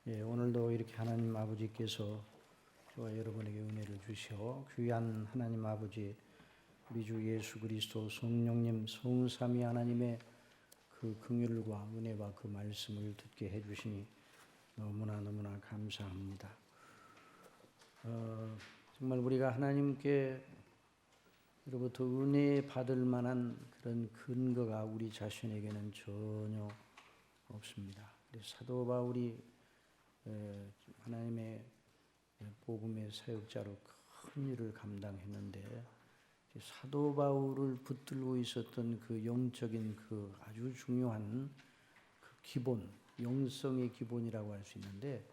오늘도 이렇게 하나님 아버지께서 저와 여러분에게 은혜를 주시어 귀한 하나님 아버지 우리 주 예수 그리스도 성령님 성삼위 하나님의 그 긍휼과 은혜와 그 말씀을 듣게 해주시니 너무나 감사합니다. 정말 우리가 하나님께로부터 은혜 받을 만한 그런 근거가 우리 자신에게는 전혀 없습니다. 사도 바울이 하나님의 복음의 사역자로 큰 일을 감당했는데 사도 바울을 붙들고 있었던 그 영적인 그 아주 중요한 그 기본, 영성의 기본이라고 할 수 있는데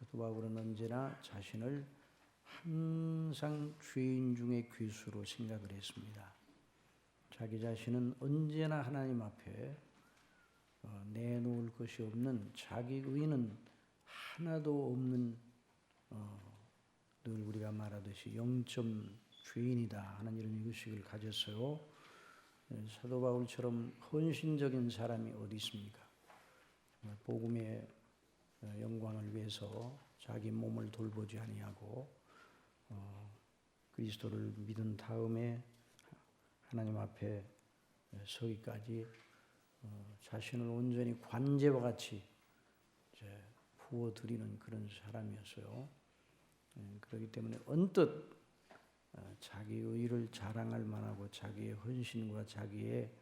사도 바울은 언제나 자신을 항상 죄인 중의 괴수로 생각을 했습니다. 자기 자신은 언제나 하나님 앞에 내놓을 것이 없는 자기 의는 하나도 없는 늘 우리가 말하듯이 0점 죄인이다 하는 이런 의식을 가졌어요. 사도 바울처럼 헌신적인 사람이 어디 있습니까? 복음의 영광을 위해서 자기 몸을 돌보지 아니하고 그리스도를 믿은 다음에 하나님 앞에 서기까지 자신을 온전히 관제와 같이 부어드리는 그런 사람이었어요. 그렇기 때문에 언뜻 자기 의를 자랑할 만하고 자기의 헌신과 자기의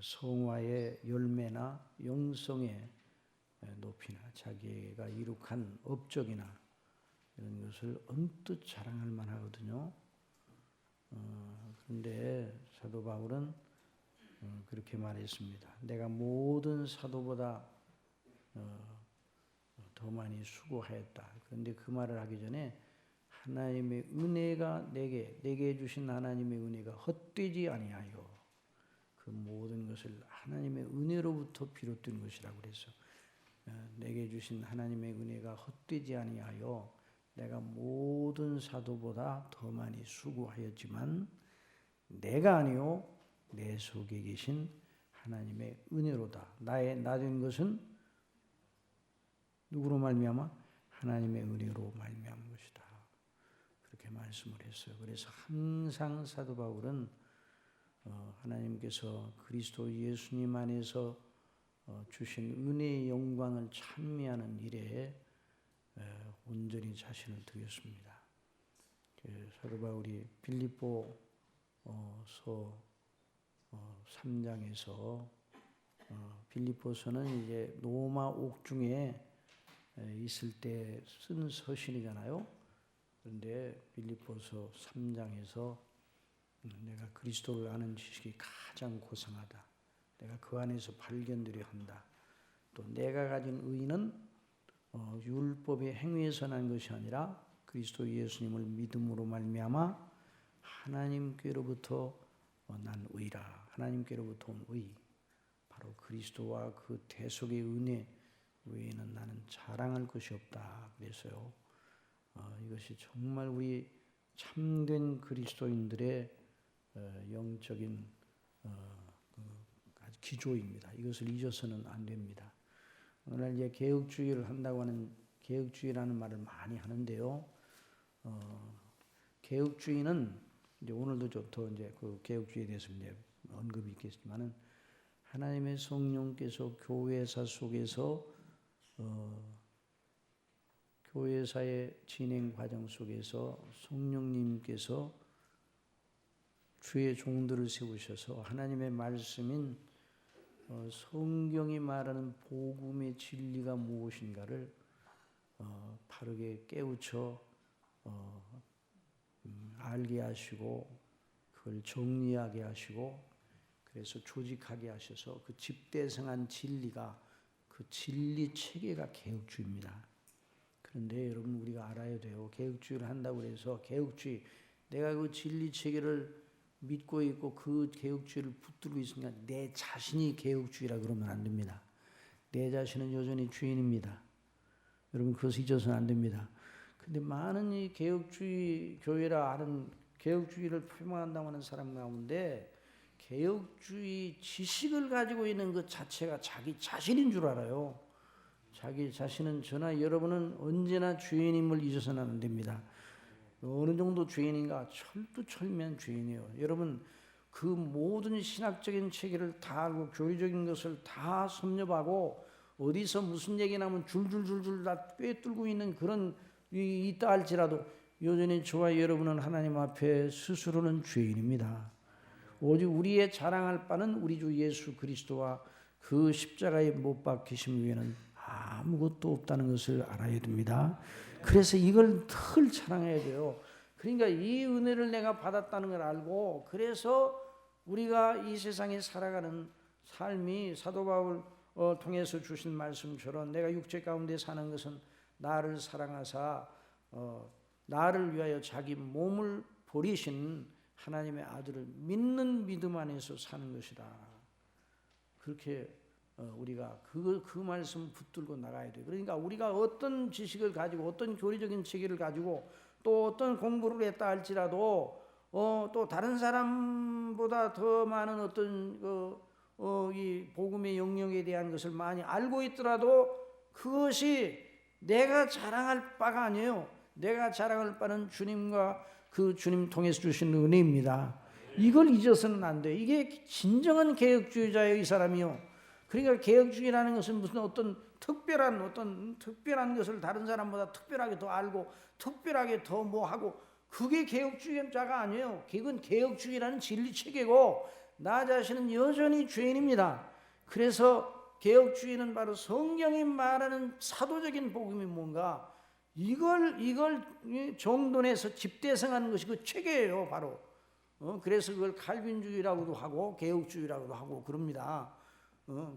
성화의 열매나 영성의 높이나 자기가 이룩한 업적이나 이런 것을 언뜻 자랑할 만하거든요. 그런데 사도 바울은 그렇게 말했습니다. 내가 모든 사도보다 더 많이 수고하였다. 그런데 그 말을 하기 전에 하나님의 은혜가 내게 주신 하나님의 은혜가 헛되지 아니하여 그 모든 것을 하나님의 은혜로부터 비롯된 것이라고 그래서 내게 주신 하나님의 은혜가 헛되지 아니하여 내가 모든 사도보다 더 많이 수고하였지만 내가 아니요 내 속에 계신 하나님의 은혜로다. 나 된 것은 누구로 말미암아? 하나님의 은혜로 말미암은 것이다. 그렇게 말씀을 했어요. 그래서 항상 사도 바울은 하나님께서 그리스도 예수님 안에서 주신 은혜의 영광을 찬미하는 일에 온전히 자신을 드렸습니다. 사도 바울이 빌립보서 3장에서 빌립보서는 이제 로마 옥중에 있을 때 쓴 서신이잖아요. 그런데 빌립보서 3장에서 내가 그리스도를 아는 지식이 가장 고상하다. 내가 그 안에서 발견되려 한다. 또 내가 가진 의는 율법의 행위에서 난 것이 아니라 그리스도 예수님을 믿음으로 말미암아 하나님께로부터 난 의라. 하나님께로부터 온 의. 바로 그리스도와 그 대속의 은혜 외에는 나는 자랑할 것이 없다. 그래서요. 이것이 정말 우리 참된 그리스도인들의 영적인 기조입니다. 이것을 잊어서는 안 됩니다. 오늘 이제 개혁주의를 한다고 하는 개혁주의라는 말을 많이 하는데요. 개혁주의는 이제 오늘도 좀 더 이제 그 개혁주의에 대해서 이제 언급이 있겠지만은 하나님의 성령께서 교회사 속에서 교회사의 진행 과정 속에서 성령님께서 주의 종들을 세우셔서 하나님의 말씀인 성경이 말하는 복음의 진리가 무엇인가를 바르게 깨우쳐 알게 하시고 그걸 정리하게 하시고 그래서 조직하게 하셔서 그 집대성한 진리가 그 진리 체계가 개혁주의입니다. 그런데 여러분 우리가 알아야 돼요. 개혁주의를 한다고 해서 개혁주의 내가 그 진리 체계를 믿고 있고 그 개혁주의를 붙들고 있으니까 내 자신이 개혁주의라 그러면 안 됩니다. 내 자신은 여전히 주인입니다. 여러분 그것을 잊어서는 안 됩니다. 근데 많은 이 개혁주의 교회라 하는 개혁주의를 표방한다고 하는 사람 가운데 개혁주의 지식을 가지고 있는 것 자체가 자기 자신인 줄 알아요. 자기 자신은 저나 여러분은 언제나 죄인임을 잊어서는 안 됩니다. 어느 정도 죄인인가? 철두철미한 죄인이에요. 여러분 그 모든 신학적인 체계를 다 알고 교리적인 것을 다 섭렵하고 어디서 무슨 얘기 나면 줄줄줄줄 다 꿰뚫고 있는 그런 있다 할지라도 여전히 저와 여러분은 하나님 앞에 스스로는 죄인입니다. 오직 우리의 자랑할 바는 우리 주 예수 그리스도와 그 십자가에 못 박히심 외에는 아무것도 없다는 것을 알아야 됩니다. 그래서 이걸 늘 자랑해야 돼요. 그러니까 이 은혜를 내가 받았다는 걸 알고 그래서 우리가 이 세상에 살아가는 삶이 사도 바울 통해서 주신 말씀처럼 내가 육체 가운데 사는 것은 나를 사랑하사 나를 위하여 자기 몸을 버리신 하나님의 아들을 믿는 믿음 안에서 사는 것이다. 그렇게 우리가 그 말씀 붙들고 나가야 돼요. 그러니까 우리가 어떤 지식을 가지고 어떤 교리적인 체계를 가지고 또 어떤 공부를 했다 할지라도 또 다른 사람보다 더 많은 어떤 이 복음의 영역에 대한 것을 많이 알고 있더라도 그것이 내가 자랑할 바가 아니에요. 내가 자랑할 바는 주님과 그 주님 통해서 주신 은혜입니다. 이걸 잊어서는 안 돼요. 이게 진정한 개혁주의자의 이 사람이요. 그러니까 개혁주의라는 것은 무슨 어떤 특별한 것을 다른 사람보다 특별하게 더 알고 특별하게 더 뭐 하고 그게 개혁주의자가 아니에요. 그건 개혁주의라는 진리 체계고 나 자신은 여전히 죄인입니다. 그래서 개혁주의는 바로 성경이 말하는 사도적인 복음이 뭔가 이걸 정돈해서 집대성하는 것이 그 체계예요. 바로 그래서 그걸 칼빈주의라고도 하고 개혁주의라고도 하고 그럽니다.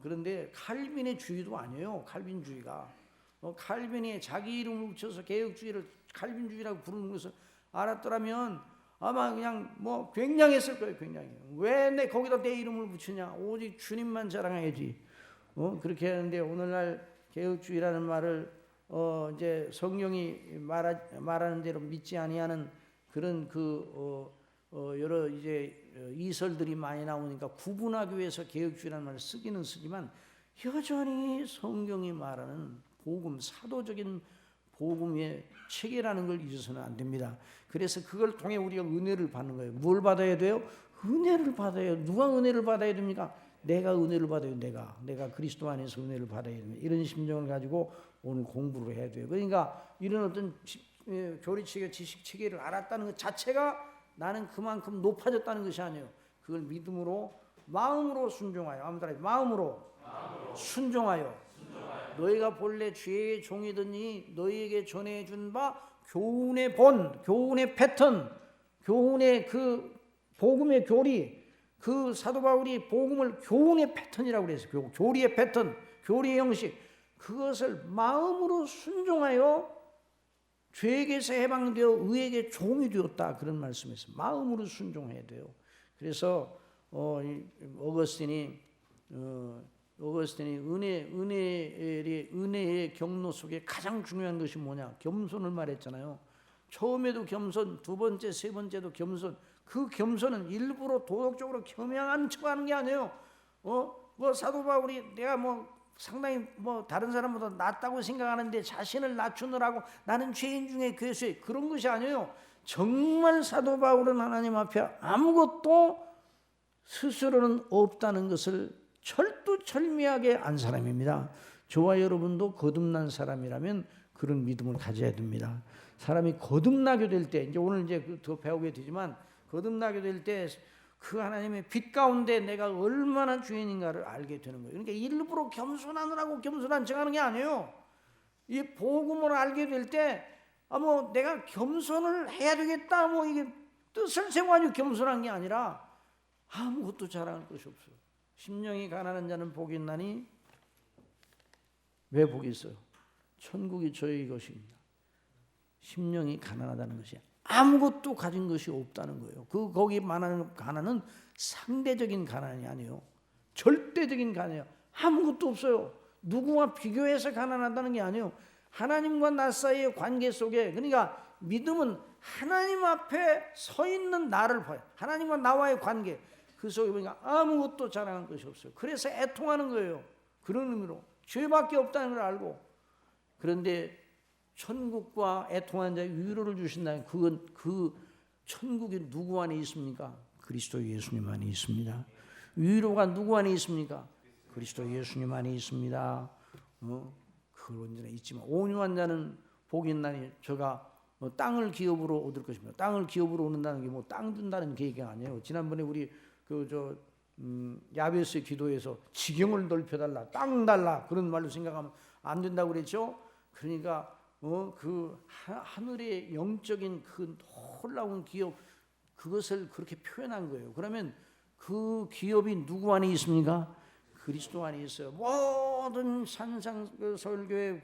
그런데 칼빈의 주의도 아니에요. 칼빈주의가 칼빈이 자기 이름을 붙여서 개혁주의를 칼빈주의라고 부르는 것을 알았더라면 아마 그냥 뭐 굉장했을 거예요. 굉장히 왜 거기다 내 이름을 붙이냐? 오직 주님만 자랑해야지. 그렇게 하는데 오늘날 개혁주의라는 말을 이제 성경이 말하는 대로 믿지 아니하는 그런 여러 이제 이설들이 많이 나오니까 구분하기 위해서 개혁주의라는 말을 쓰기는 쓰지만 여전히 성경이 말하는 복음, 사도적인 복음의 체계라는 걸 잊어서는 안 됩니다. 그래서 그걸 통해 우리가 은혜를 받는 거예요. 뭘 받아야 돼요? 은혜를 받아야 해요. 누가 은혜를 받아야 됩니까? 내가 은혜를 받아요. 내가 그리스도 안에서 은혜를 받아야 됩니다. 이런 심정을 가지고 오늘 공부를 해야 돼요. 그러니까 이런 어떤 교리체계, 지식체계를 알았다는 것 자체가 나는 그만큼 높아졌다는 것이 아니에요. 그걸 믿음으로 마음으로 순종하여 마음으로 순종하여 너희가 본래 죄의 종이더니 너희에게 전해준 바 교훈의 본, 교훈의 패턴, 교훈의 그 복음의 교리, 그 사도 바울이 복음을 교훈의 패턴이라고 그랬어요. 교리의 패턴, 교리의 형식, 그것을 마음으로 순종하여 죄에게서 해방되어 의에게 종이 되었다. 그런 말씀에서 마음으로 순종해야 돼요. 그래서 어거스틴이 은혜의 경로 속에 가장 중요한 것이 뭐냐? 겸손을 말했잖아요. 처음에도 겸손, 두 번째, 세 번째도 겸손. 그 겸손은 일부러 도덕적으로 겸양한 척하는 게 아니에요. 뭐 사도 바울이 내가 뭐 상당히 뭐 다른 사람보다 낫다고 생각하는데 자신을 낮추느라고 나는 죄인 중에 괴수해 그런 것이 아니에요. 정말 사도 바울은 하나님 앞에 아무것도 스스로는 없다는 것을 철두철미하게 안 사람입니다. 저와 여러분도 거듭난 사람이라면 그런 믿음을 가져야 됩니다. 사람이 거듭나게 될 때 이제 오늘 이제 더 배우게 되지만 거듭나게 될 때 그 하나님의 빛 가운데 내가 얼마나 죄인인가를 알게 되는 거예요. 그러니까 일부러 겸손하느라고 겸손한 척하는 게 아니에요. 이 복음을 알게 될 때 뭐 내가 겸손을 해야 되겠다 뭐 이게 뜻을 세워가지고 겸손한 게 아니라 아무것도 자랑할 것이 없어요. 심령이 가난한 자는 복이 있나니 왜 복이 있어요? 천국이 저희 것입니다. 심령이 가난하다는 것이 아무것도 가진 것이 없다는 거예요. 거기 말하는 가난은 상대적인 가난이 아니에요. 절대적인 가난이에요. 아무것도 없어요. 누구와 비교해서 가난하다는 게 아니에요. 하나님과 나 사이의 관계 속에 그러니까 믿음은 하나님 앞에 서 있는 나를 봐요. 하나님과 나와의 관계 그 속에 보니까 아무것도 자랑할 것이 없어요. 그래서 애통하는 거예요. 그런 의미로 죄밖에 없다는 걸 알고, 그런데 천국과 애통한 자의 위로를 주신다는 그건 그 천국이 누구 안에 있습니까? 그리스도 예수님 안에 있습니다. 위로가 누구 안에 있습니까? 그리스도 예수님 안에 있습니다. 그걸 언제나 잊지 마. 온유한 자는 복이 있나니 저가 땅을 기업으로 얻을 것입니다. 땅을 기업으로 얻는다는 게 뭐 땅 준다는 게 얘기가 아니에요. 지난번에 우리 야베스의 기도에서 지경을 넓혀달라, 땅 달라 그런 말로 생각하면 안 된다고 그랬죠. 그러니까 그 하늘의 영적인 그 놀라운 기업, 그것을 그렇게 표현한 거예요. 그러면 그 기업이 누구 안에 있습니까? 그리스도 안에 있어요. 모든 산상 설교에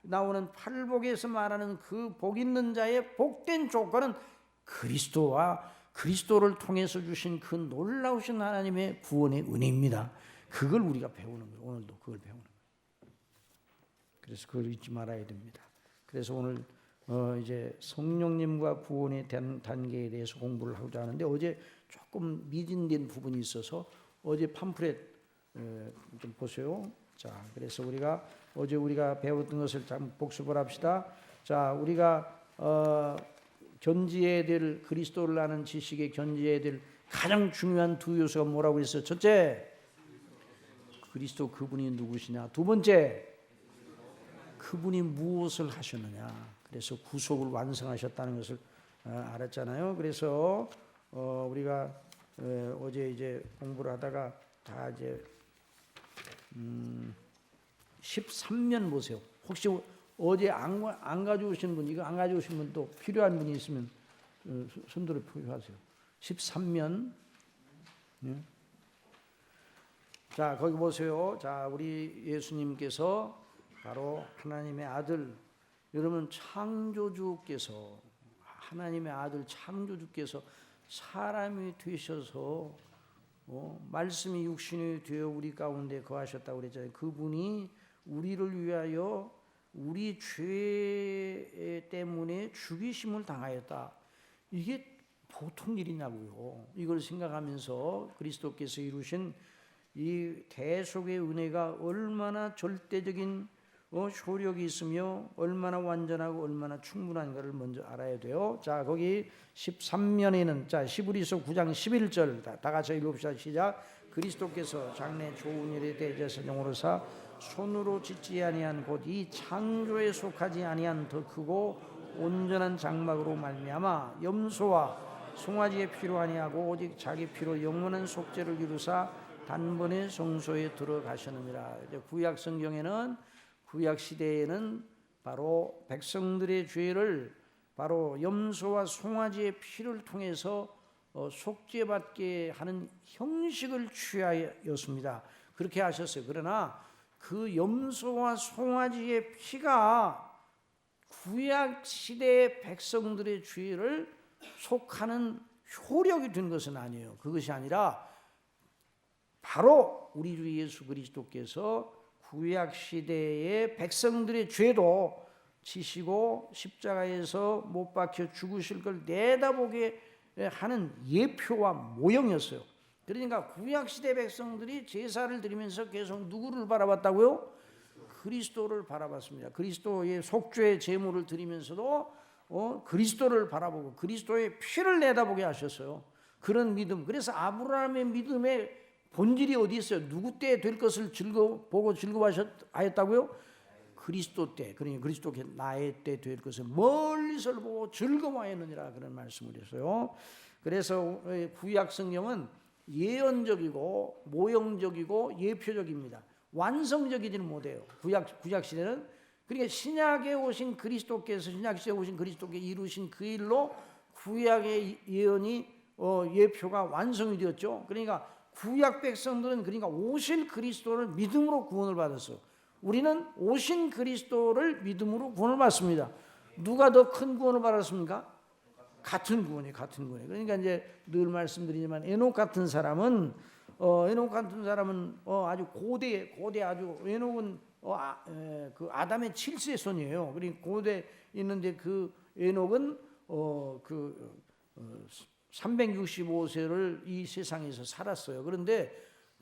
나오는 팔복에서 말하는 그 복 있는 자의 복된 조건은 그리스도와 그리스도를 통해서 주신 그 놀라우신 하나님의 구원의 은혜입니다. 그걸 우리가 배우는 거예요. 오늘도 그걸 배우는 거예요. 그래서 그걸 잊지 말아야 됩니다. 그래서 오늘 이제 성령님과 구원의 단계에 대해서 공부를 하고자 하는데, 어제 조금 미진된 부분이 있어서 어제 팜플렛 좀 보세요. 자, 그래서 어제 우리가 배웠던 것을 잠깐 복습을 합시다. 자, 우리가 견지해야 될, 그리스도를 아는 지식에 견지해야 될 가장 중요한 두 요소가 뭐라고 했어요? 첫째, 그리스도 그분이 누구시냐. 두 번째, 그분이 무엇을 하셨느냐. 그래서 구속을 완성하셨다는 것을 알았잖아요. 그래서 우리가 어제 이제 공부를 하다가 다 이제 13면 보세요. 혹시 어제 안 가져오신 분, 이거 안 가져오신 분 또 필요한 분이 있으면 손들어 표시하세요. 13면. 네. 자, 거기 보세요. 자, 우리 예수님께서 바로 하나님의 아들, 여러분 창조주께서, 하나님의 아들 창조주께서 사람이 되셔서 말씀이 육신이 되어 우리 가운데 거하셨다고 그랬잖아요. 그분이 우리를 위하여 우리 죄 때문에 죽이심을 당하였다. 이게 보통 일이냐고요. 이걸 생각하면서 그리스도께서 이루신 이 대속의 은혜가 얼마나 절대적인 효력이 있으며 얼마나 완전하고 얼마나 충분한가를 먼저 알아야 돼요. 자, 거기 13면에는 자, 히브리서 9장 11절 다 같이 읽읍시다. 시작. 그리스도께서 장래 좋은 일에 대제사장으로서 손으로 짓지 아니한 곧 이 창조에 속하지 아니한 더 크고 온전한 장막으로 말미암아 염소와 송아지의 피로 아니하고 오직 자기 피로 영원한 속죄를 이루사 단번에 성소에 들어가셨느니라. 구약 성경에는, 구약 시대에는 바로 백성들의 죄를 바로 염소와 송아지의 피를 통해서 속죄받게 하는 형식을 취하였습니다. 그렇게 하셨어요. 그러나 그 염소와 송아지의 피가 구약 시대의 백성들의 죄를 속하는 효력이 된 것은 아니에요. 그것이 아니라 바로 우리 주 예수 그리스도께서 구약 시대의 백성들의 죄도 지시고 십자가에서 못 박혀 죽으실 걸 내다보게 하는 예표와 모형이었어요. 그러니까 구약 시대 백성들이 제사를 드리면서 계속 누구를 바라봤다고요? 그리스도를 바라봤습니다. 그리스도의 속죄의 제물을 드리면서도 그리스도를 바라보고 그리스도의 피를 내다보게 하셨어요. 그런 믿음. 그래서 아브라함의 믿음의 본질이 어디 있어요? 누구 때 될 것을 보고 즐거워하였다고요? 그리스도 때. 그러니까 그리스도께 나의 때 될 것을 멀리서 보고 즐거워하였느니라 그런 말씀을 했어요. 그래서 구약 성경은 예언적이고 모형적이고 예표적입니다. 완성적이지는 못해요. 구약 시대는. 그러니까 신약에 오신 그리스도께서, 신약 시대에 오신 그리스도께 이루신 그 일로 구약의 예언이 예표가 완성이 되었죠. 그러니까 구약 백성들은 그러니까 오실 그리스도를 믿음으로 구원을 받았어요. 우리는 오신 그리스도를 믿음으로 구원을 받습니다. 누가 더 큰 구원을 받았습니까? 같은 구원이에요. 같은 구원이에요. 그러니까 이제 늘 말씀드리지만 에녹 같은 사람은 아주 고대 아주 에녹은 그 아담의 7세 손이에요. 그러니까 고대 있는데 그 에녹은 365세를 이 세상에서 살았어요. 그런데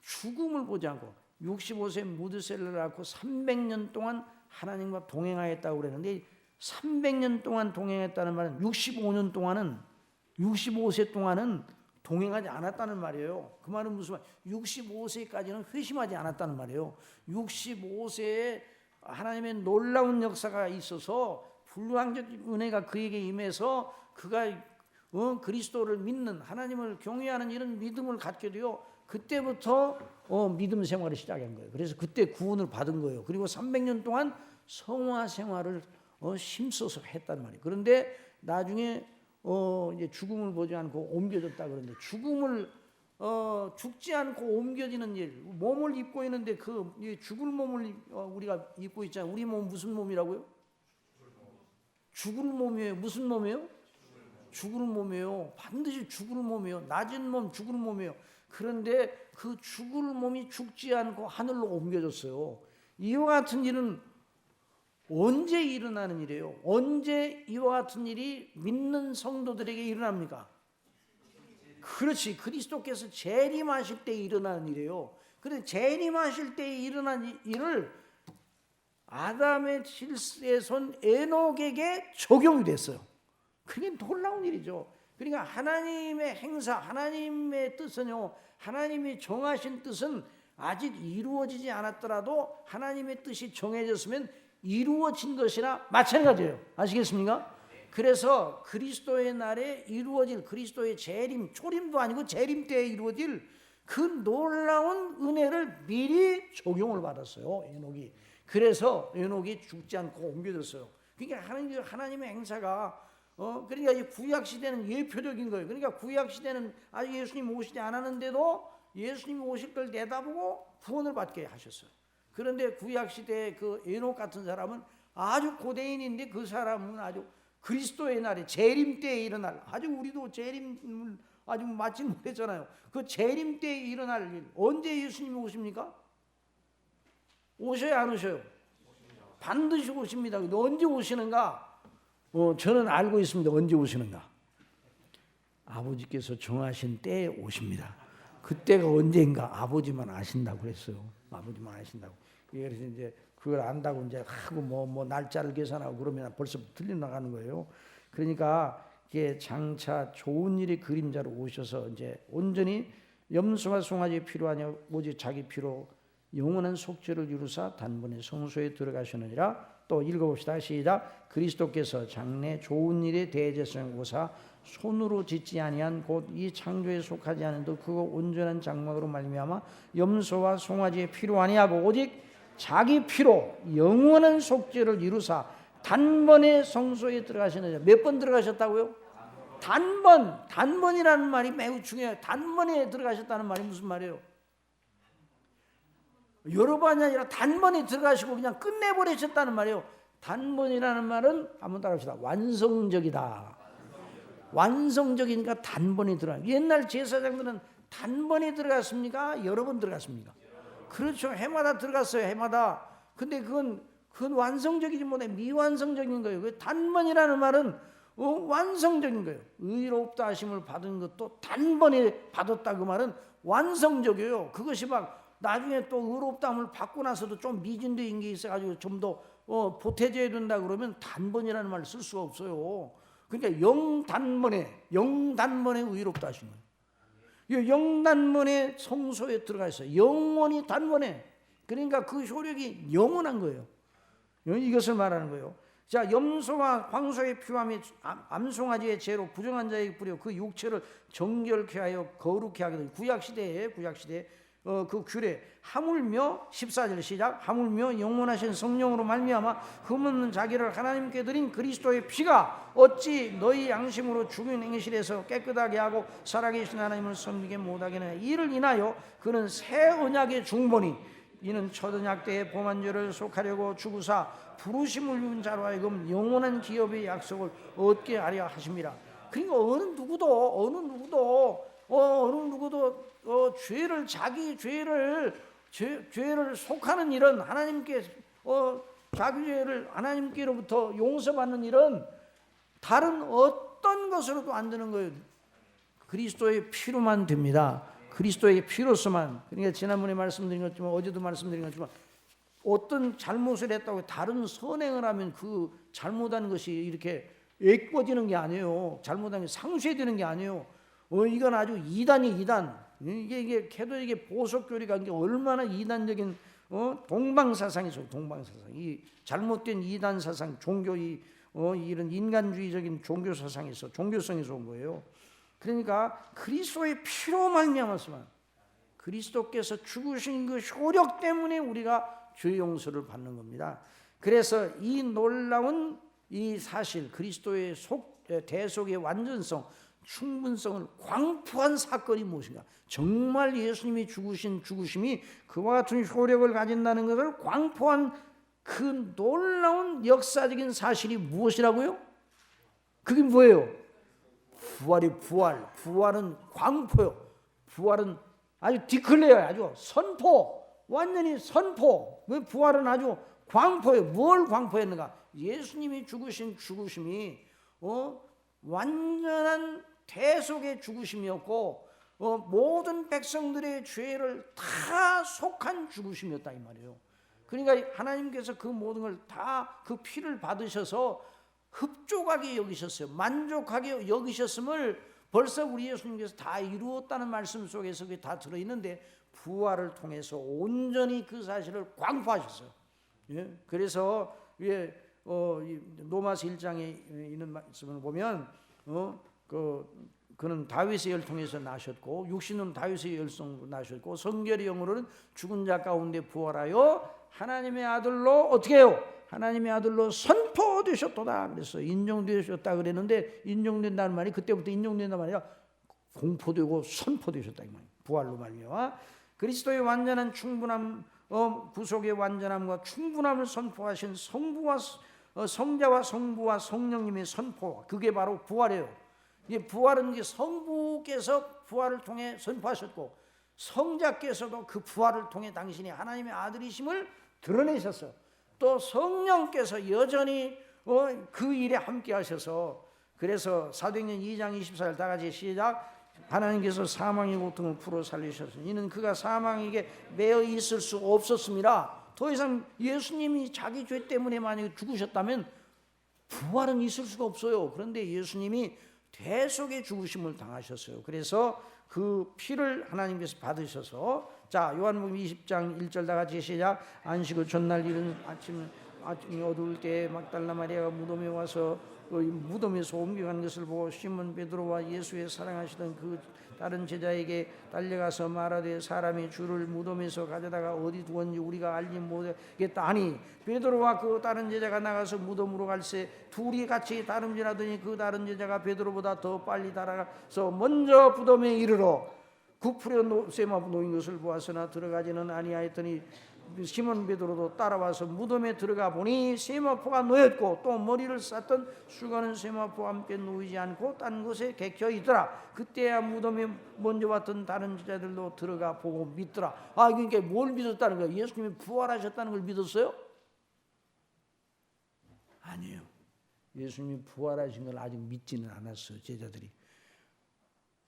죽음을 보지 않고 65세 무드셀라를 낳고 300년 동안 하나님과 동행하였다고 그랬는데 300년 동안 동행했다는 말은 65년 동안은 65세 동안은 동행하지 않았다는 말이에요. 그 말은 무슨 말? 65세까지는 회심하지 않았다는 말이에요. 65세에 하나님의 놀라운 역사가 있어서 불가항적 은혜가 그에게 임해서 그가 그리스도를 믿는 하나님을 경외하는 이런 믿음을 갖게 되어 그때부터 믿음 생활을 시작한 거예요. 그래서 그때 구원을 받은 거예요. 그리고 300년 동안 성화 생활을 힘써서 했단 말이에요. 그런데 나중에 이제 죽음을 보지 않고 옮겨졌다 그러는데 죽음을 죽지 않고 옮겨지는 일, 몸을 입고 있는데 그 죽을 몸을 우리가 입고 있잖아요. 우리 몸 무슨 몸이라고요? 죽을 몸이에요. 무슨 몸이에요? 죽을 몸이에요. 반드시 죽을 몸이에요. 낮은 몸 죽을 몸이에요. 그런데 그 죽을 몸이 죽지 않고 하늘로 옮겨졌어요. 이와 같은 일은 언제 일어나는 일이에요? 언제 이와 같은 일이 믿는 성도들에게 일어납니까? 그렇지. 그리스도께서 재림하실 때 일어나는 일이에요. 그런데 재림하실 때 일어난 일을 아담의 실세의 손 에녹에게 적용이 됐어요. 그게 놀라운 일이죠. 그러니까 하나님의 행사, 하나님의 뜻은요, 하나님이 정하신 뜻은 아직 이루어지지 않았더라도 하나님의 뜻이 정해졌으면 이루어진 것이나 마찬가지예요. 아시겠습니까? 그래서 그리스도의 날에 이루어질 그리스도의 재림, 초림도 아니고 재림 때에 이루어질 그 놀라운 은혜를 미리 적용을 받았어요. 에녹이. 그래서 에녹이 죽지 않고 옮겨졌어요. 그러니까 하나님의 행사가 그러니까 이 구약 시대는 예표적인 거예요. 그러니까 구약 시대는 아직 예수님 오시지 않았는데도 예수님이 오실 걸 내다보고 구원을 받게 하셨어요. 그런데 구약 시대의 그 에녹 같은 사람은 아주 고대인인데 그 사람은 아주 그리스도의 날에 재림 때에 일어날, 아주 우리도 재림을 아주 마치 못했잖아요. 그 재림 때에 일어날 일, 언제 예수님이 오십니까? 오셔요, 안 오셔요? 반드시 오십니다. 근데 언제 오시는가? 저는 알고 있습니다. 언제 오시는가? 아버지께서 정하신 때에 오십니다. 그때가 언제인가 아버지만 아신다고 그랬어요. 아버지만 아신다고. 그래서 이제 그걸 안다고 이제 하고 뭐 날짜를 계산하고 그러면 벌써 틀려 나가는 거예요. 그러니까 이게 장차 좋은 일의 그림자로 오셔서 이제 온전히 염소와 송아지의 피로 아니라 오직 자기 피로 영원한 속죄를 이루사 단번에 성소에 들어가시느니라. 또 읽어봅시다. 시작. 그리스도께서 장래 좋은 일에 대제사장 오사 손으로 짓지 아니한 곧 이 창조에 속하지 않은도 그거 온전한 장막으로 말미암아 염소와 송아지의 피로 아니하고 오직 자기 피로 영원한 속죄를 이루사 단번에 성소에 들어가시느니라. 몇 번 들어가셨다고요? 단번. 단번이라는 말이 매우 중요해요. 단번에 들어가셨다는 말이 무슨 말이에요? 여러 번이 아니라 단번에 들어가시고 그냥 끝내버리셨다는 말이에요. 단번이라는 말은 한번 따라합시다. 완성적이다. 완성적이니까 단번에 들어가. 옛날 제사장들은 단번에 들어갔습니까? 여러 번 들어갔습니까? 그렇죠. 해마다 들어갔어요. 해마다. 근데 그건 완성적이지 못해 미완성적인 거예요. 그 단번이라는 말은 완성적인 거예요. 의롭다 하심을 받은 것도 단번에 받았다 그 말은 완성적이에요. 그것이 막 나중에 또 의롭다함을 받고 나서도 좀 미진되는 게 있어가지고 좀 더 보태져야 된다 그러면 단번이라는 말을 쓸 수가 없어요. 그러니까 영단번에 의롭다 하신 거예요. 영단번에 성소에 들어가 있어요. 영원히 단번에. 그러니까 그 효력이 영원한 거예요. 이것을 말하는 거예요. 자, 염소와 황소의 피와 및 암송아지의 죄로 부정한 자에게 뿌려 그 육체를 정결케 하여 거룩케 하게 된 구약시대에 그 규례 하물며 14절 시작. 하물며 영원하신 성령으로 말미암아 흠없는 자기를 하나님께 드린 그리스도의 피가 어찌 너희 양심으로 죽은 행실에서 깨끗하게 하고 살아계신 하나님을 섬기게 못하게 하느냐. 이를 인하여 그는 새 언약의 중보니 이는 첫 언약 때의 범한 죄를 속하려고 죽으사 부르심을 입은 자로 하여금 영원한 기업의 약속을 얻게 하려 하심이라. 그러니까 어느 누구도 죄를 자기 죄를 속하는 일은 하나님께 자기 죄를 하나님께로부터 용서받는 일은 다른 어떤 것으로도 안 되는 거예요. 그리스도의 피로만 됩니다. 그리스도의 피로서만. 그러니까 지난번에 말씀드린 것지만 어제도 말씀드린 것지만 어떤 잘못을 했다고 다른 선행을 하면 그 잘못한 것이 이렇게 애꺼지는 게 아니에요. 잘못한 게 상쇄되는 게 아니에요. 이건 아주 이단이 이단. 이게 캐톨릭의 보석교리가 이게 얼마나 이단적인 동방사상이죠. 동방사상. 이 잘못된 이단 사상, 종교 이런 인간주의적인 종교 사상에서 종교성에서 온 거예요. 그러니까 그리스도의 피로 말미암아서만 그리스도께서 죽으신 그 효력 때문에 우리가 죄 용서를 받는 겁니다. 그래서 이 놀라운 이 사실 그리스도의 대속의 완전성, 충분성을 광포한 사건이 무엇인가? 정말 예수님이 죽으신 죽으심이 그와 같은 효력을 가진다는 것을 광포한 그 놀라운 역사적인 사실이 무엇이라고요? 그게 뭐예요? 부활이 부활. 부활은 광포요. 부활은 아주 디클레어, 아주 선포, 완전히 선포. 왜 부활은 아주 광포예요. 뭘 광포했는가? 예수님이 죽으신 죽으심이 완전한 대속의 죽으심이었고 모든 백성들의 죄를 다 속한 죽으심이었다 이 말이에요. 그러니까 하나님께서 그 모든 걸 다 그 피를 받으셔서 흡족하게 여기셨어요. 만족하게 여기셨음을 벌써 우리 예수님께서 다 이루었다는 말씀 속에서 그게 다 들어있는데 부활을 통해서 온전히 그 사실을 광포하셨어요. 예? 그래서 로마서 1장에 있는 말씀을 보면 그는 다윗의 혈통에서 나셨고 육신은 다윗의 혈통으로 나셨고 성결의 영으로는 죽은 자 가운데 부활하여 하나님의 아들로 어떻게 해요? 하나님의 아들로 선포되셨도다. 그래서 인정되셨다 그랬는데 인정된다는 말이 그때부터 인정된다는 말이 아니라 공포되고 선포되셨다 이 말이에요. 부활로 말미암아 그리스도의 완전한 충분함, 구속의 완전함과 충분함을 선포하신 성자와 성부와 성령님의 선포, 그게 바로 부활이에요. 부활은 이제 성부께서 부활을 통해 선포하셨고 성자께서도 그 부활을 통해 당신이 하나님의 아들이심을 드러내셨어요. 또 성령께서 여전히 그 일에 함께 하셔서 그래서 사도행전 2장 24절 다 같이 시작. 하나님께서 사망의 고통을 풀어 살리셨으니 이는 그가 사망에게 매여 있을 수 없었습니다. 더 이상 예수님이 자기 죄 때문에 만약에 죽으셨다면 부활은 있을 수가 없어요. 그런데 예수님이 대속의 죽으심을 당하셨어요. 그래서 그 피를 하나님께서 받으셔서 자 요한복음 20장 1절 다 같이 시작. 안식 후 전날 이른 아침이 어두울 때 막달라 마리아가 무덤에 와서 무덤에서 옮겨간 것을 보고 시몬 베드로와 예수의 사랑하시던 그 다른 제자에게 달려가서 말하되 사람이 주를 무덤에서 가져다가 어디 두었는지 우리가 알지 못하겠다 하니 베드로와 그 다른 제자가 나가서 무덤으로 갈새 둘이 같이 다름질하더니 그 다른 제자가 베드로보다 더 빨리 달아가서 먼저 무덤에 이르러 구풀에 쇠마포 놓인 것을 보았으나 들어가지는 아니하였더니 시몬 베드로도 따라와서 무덤에 들어가 보니 쇠마포가 놓였고 또 머리를 쌌던 수건은 쇠마포와 함께 놓이지 않고 딴 곳에 개켜 있더라. 그때야 무덤에 먼저 왔던 다른 제자들도 들어가 보고 믿더라. 그러니까 뭘 믿었다는 거예요? 예수님이 부활하셨다는 걸 믿었어요? 아니에요. 예수님이 부활하신 걸 아직 믿지는 않았어요. 제자들이.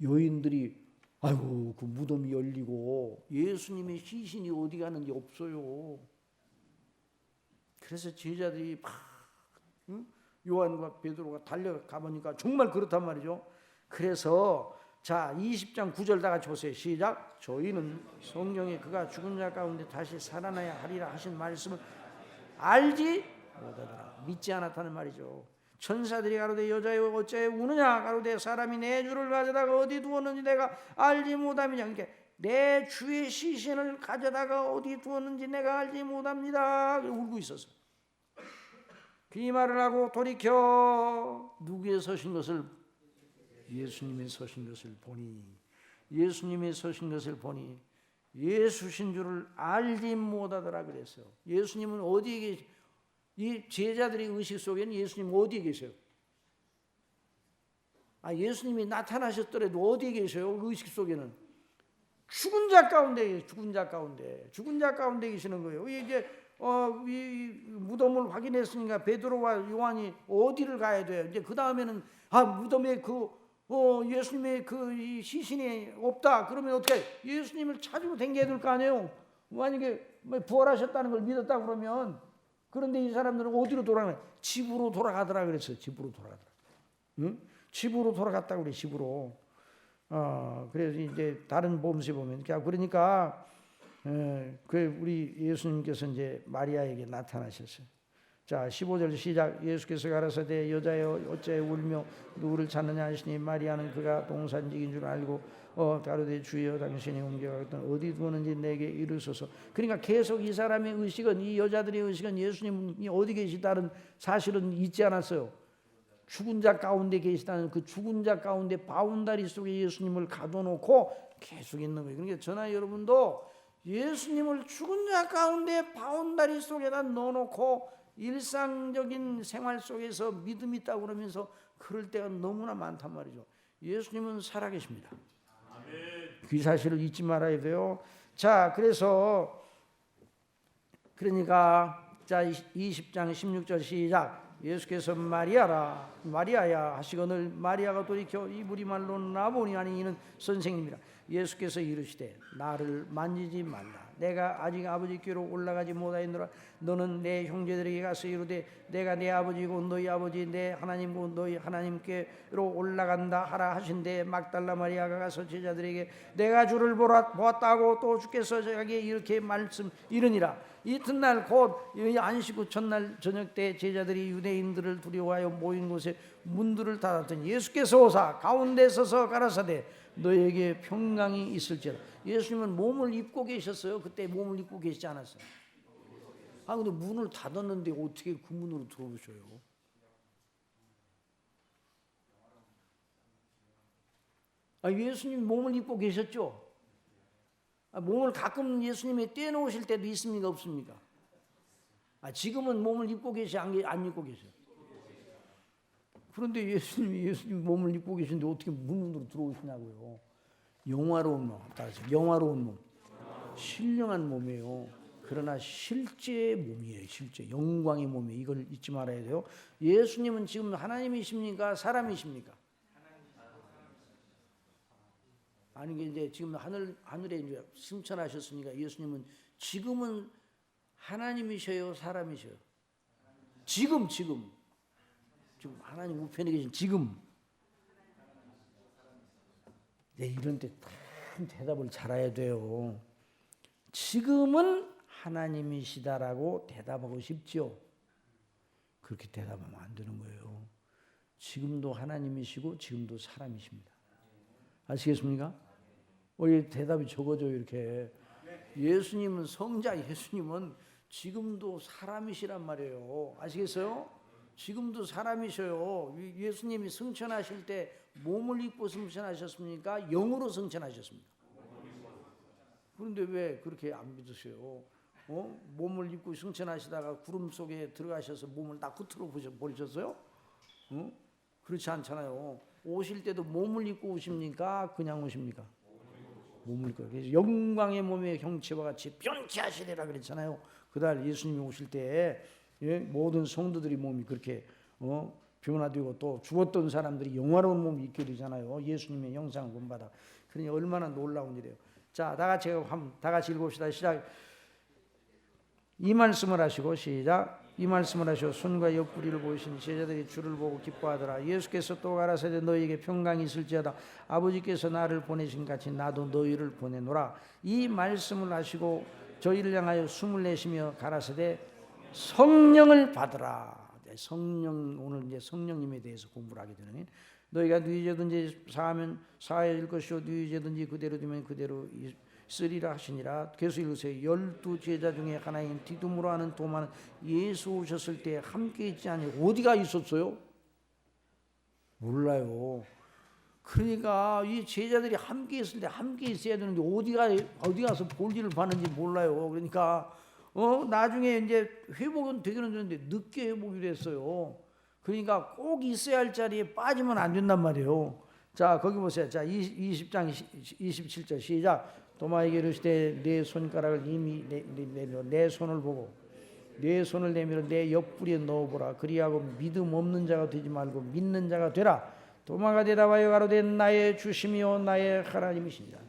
여인들이 아이고 그 무덤이 열리고 예수님의 시신이 어디 가는지 없어요. 그래서 제자들이 막 요한과 베드로가 달려가 보니까 정말 그렇단 말이죠. 그래서 자 20장 9절 다 같이 보세요. 시작. 저희는 성경에 그가 죽은 자 가운데 다시 살아나야 하리라 하신 말씀을 알지 못하더라. 믿지 않았다는 말이죠. 천사들이 가로되 여자여 어찌하여 우느냐 가로되 사람이 내 주를 가져다가 어디 두었는지 내가 알지 못함이냐. 그러니까 내 주의 시신을 가져다가 어디 두었는지 내가 알지 못합니다. 울고 있었어. 그 말을 하고 돌이켜 누구의 서신 것을 예수님의 서신 것을 보니 예수님의 서신 것을 보니 예수신 줄을 알지 못하더라 그랬어요. 예수님은 어디에 계시 이 제자들의 의식 속에는 예수님 어디에 계세요? 예수님이 나타나셨더라도 어디에 계세요? 의식 속에는 죽은 자 가운데 계시는 거예요. 이제 이 무덤을 확인했으니까 베드로와 요한이 어디를 가야 돼요? 이제 그 다음에는 무덤에 그 예수님의 이 시신이 없다. 그러면 어떻게 예수님을 찾으러 댕겨야 될 거 아니에요. 만약에 부활하셨다는 걸 믿었다 그러면 그런데 이 사람들은 어디로 돌아가냐? 집으로 돌아가더라 그랬어요. 집으로 돌아가더라. 응? 집으로 돌아갔다 그래. 집으로. 그래서 이제 다른 복음서에 보면 그러니까 우리 예수님께서 이제 마리아에게 나타나셨어요. 자, 15절 시작. 예수께서 가라사대 여자여 어찌 울며 누구를 찾느냐 하시니 마리아는 그가 동산직인 줄 알고 가로되 주여 당신이 옮겨가던 어디 두었는지 내게 이르소서. 그러니까 계속 이 사람의 의식은, 이 여자들의 의식은 예수님이 어디 계시다는 사실은 잊지 않았어요. 죽은 자 가운데 계시다는 그 죽은 자 가운데 바운다리 속에 예수님을 가둬놓고 계속 있는 거예요. 그러니까 저나 여러분도 예수님을 죽은 자 가운데 바운다리 속에다 넣어놓고 일상적인 생활 속에서 믿음이 있다고 그러면서 그럴 때가 너무나 많단 말이죠. 예수님은 살아계십니다. 그 사실을 잊지 말아야 돼요. 자, 그러니까 자 20장 16절 시작. 예수께서 마리아야 하시거늘 마리아가 돌이켜 이브리 말로는 라보니 아니 이는 선생님이라. 예수께서 이르시되 나를 만지지 말라. 내가 아직 아버지께로 올라가지 못하였노라. 너는 내 형제들에게 가서 이르되 내가 내 아버지고 너희 아버지 내 하나님고 너희 하나님께로 올라간다 하라 하신대. 막달라 마리아가 가서 제자들에게 내가 주를 보았다고 또 주께서 자기에게 이렇게 말씀 이르니라. 이튿날 곧 안식 후 첫날 저녁 때 제자들이 유대인들을 두려워하여 모인 곳에 문들을 닫았더니 예수께서 오사 가운데 서서 가라사대 너에게 평강이 있을지어다. 예수님은 몸을 입고 계셨어요. 그때 몸을 입고 계시지 않았어요. 근데 문을 닫았는데 어떻게 그 문으로 들어오셔요? 예수님 몸을 입고 계셨죠. 몸을 가끔 예수님이 떼놓으실 때도 있습니까? 없습니까? 지금은 몸을 입고 계시 안 입고 계세요? 그런데 예수님 몸을 입고 계신데 어떻게 문으로 들어오시냐고요. 영화로운 몸, 따라서 영화로운 몸, 신령한 몸이에요. 그러나 실제 몸이에요. 실제 영광의 몸이에요. 이걸 잊지 말아야 돼요. 예수님은 지금 하나님이십니까? 사람이십니까? 아니 이제 지금 하늘에 이제 승천하셨으니까 예수님은 지금은 하나님이셔요, 사람이셔요? 지금 하나님 우편에 계신 지금. 이런 때 참 대답을 잘해야 돼요. 지금은 하나님이시다라고 대답하고 싶지요. 그렇게 대답하면 안 되는 거예요. 지금도 하나님이시고 지금도 사람이십니다. 아시겠습니까? 왜 대답이 적어져요 이렇게. 예수님은 성자 예수님은 지금도 사람이시란 말이에요. 아시겠어요? 지금도 사람이셔요. 예수님이 승천하실 때 몸을 입고 승천하셨습니까? 영으로 승천하셨습니까? 그런데 왜 그렇게 안 믿으세요? 몸을 입고 승천하시다가 구름 속에 들어가셔서 몸을 다 흩어져 버리셨어요? 그렇지 않잖아요. 오실 때도 몸을 입고 오십니까? 그냥 오십니까? 몸을 입고. 그래서 영광의 몸의 형체와 같이 변치 하시리라 그랬잖아요. 그날 예수님이 오실 때 모든 성도들이 몸이 그렇게 변화되고 또 죽었던 사람들이 영화로운 몸이 있게 되잖아요. 예수님의 형상을 본받아. 그러니 얼마나 놀라운 일이에요. 자, 다 같이 읽읍시다. 시작. 이 말씀을 하시고 시작. 이 말씀을 하시고 손과 옆구리를 보이신 제자들이 주를 보고 기뻐하더라. 예수께서 또 가라사대 너희에게 평강이 있을지어다. 아버지께서 나를 보내신 같이 나도 너희를 보내노라. 이 말씀을 하시고 저희를 향하여 숨을 내쉬며 가라사대 성령을 받으라. 성령, 오늘 이제 성령님에 대해서 공부를 하게 되는. 너희가 누이 죄든지 사하면 사하여질 것이요 누이 죄든지 그대로 두면 그대로 쓰리라 하시니라. 계속 읽으세요. 12 제자 중에 하나인 디두므로 하는 도마는 예수 오셨을 때 함께 있지 아니하고 어디가 있었어요? 몰라요. 그러니까 이 제자들이 함께 있을 때 함께 있어야 되는데 어디 가서 볼일을 봤는지 몰라요. 그러니까 나중에 이제 회복은 되기는 되는데 늦게 회복이 됐어요. 그러니까 꼭 있어야 할 자리에 빠지면 안 된단 말이에요. 자, 거기 보세요. 자, 20장 27절 시작. 도마에게 이르시되 내 손가락을 이미 내밀어 내 손을 보고 내 손을 내밀어 내 옆구리에 넣어보라. 그리하고 믿음 없는 자가 되지 말고 믿는 자가 되라. 도마가 대답하여 가로되 나의 주심이요 나의 하나님이시니라.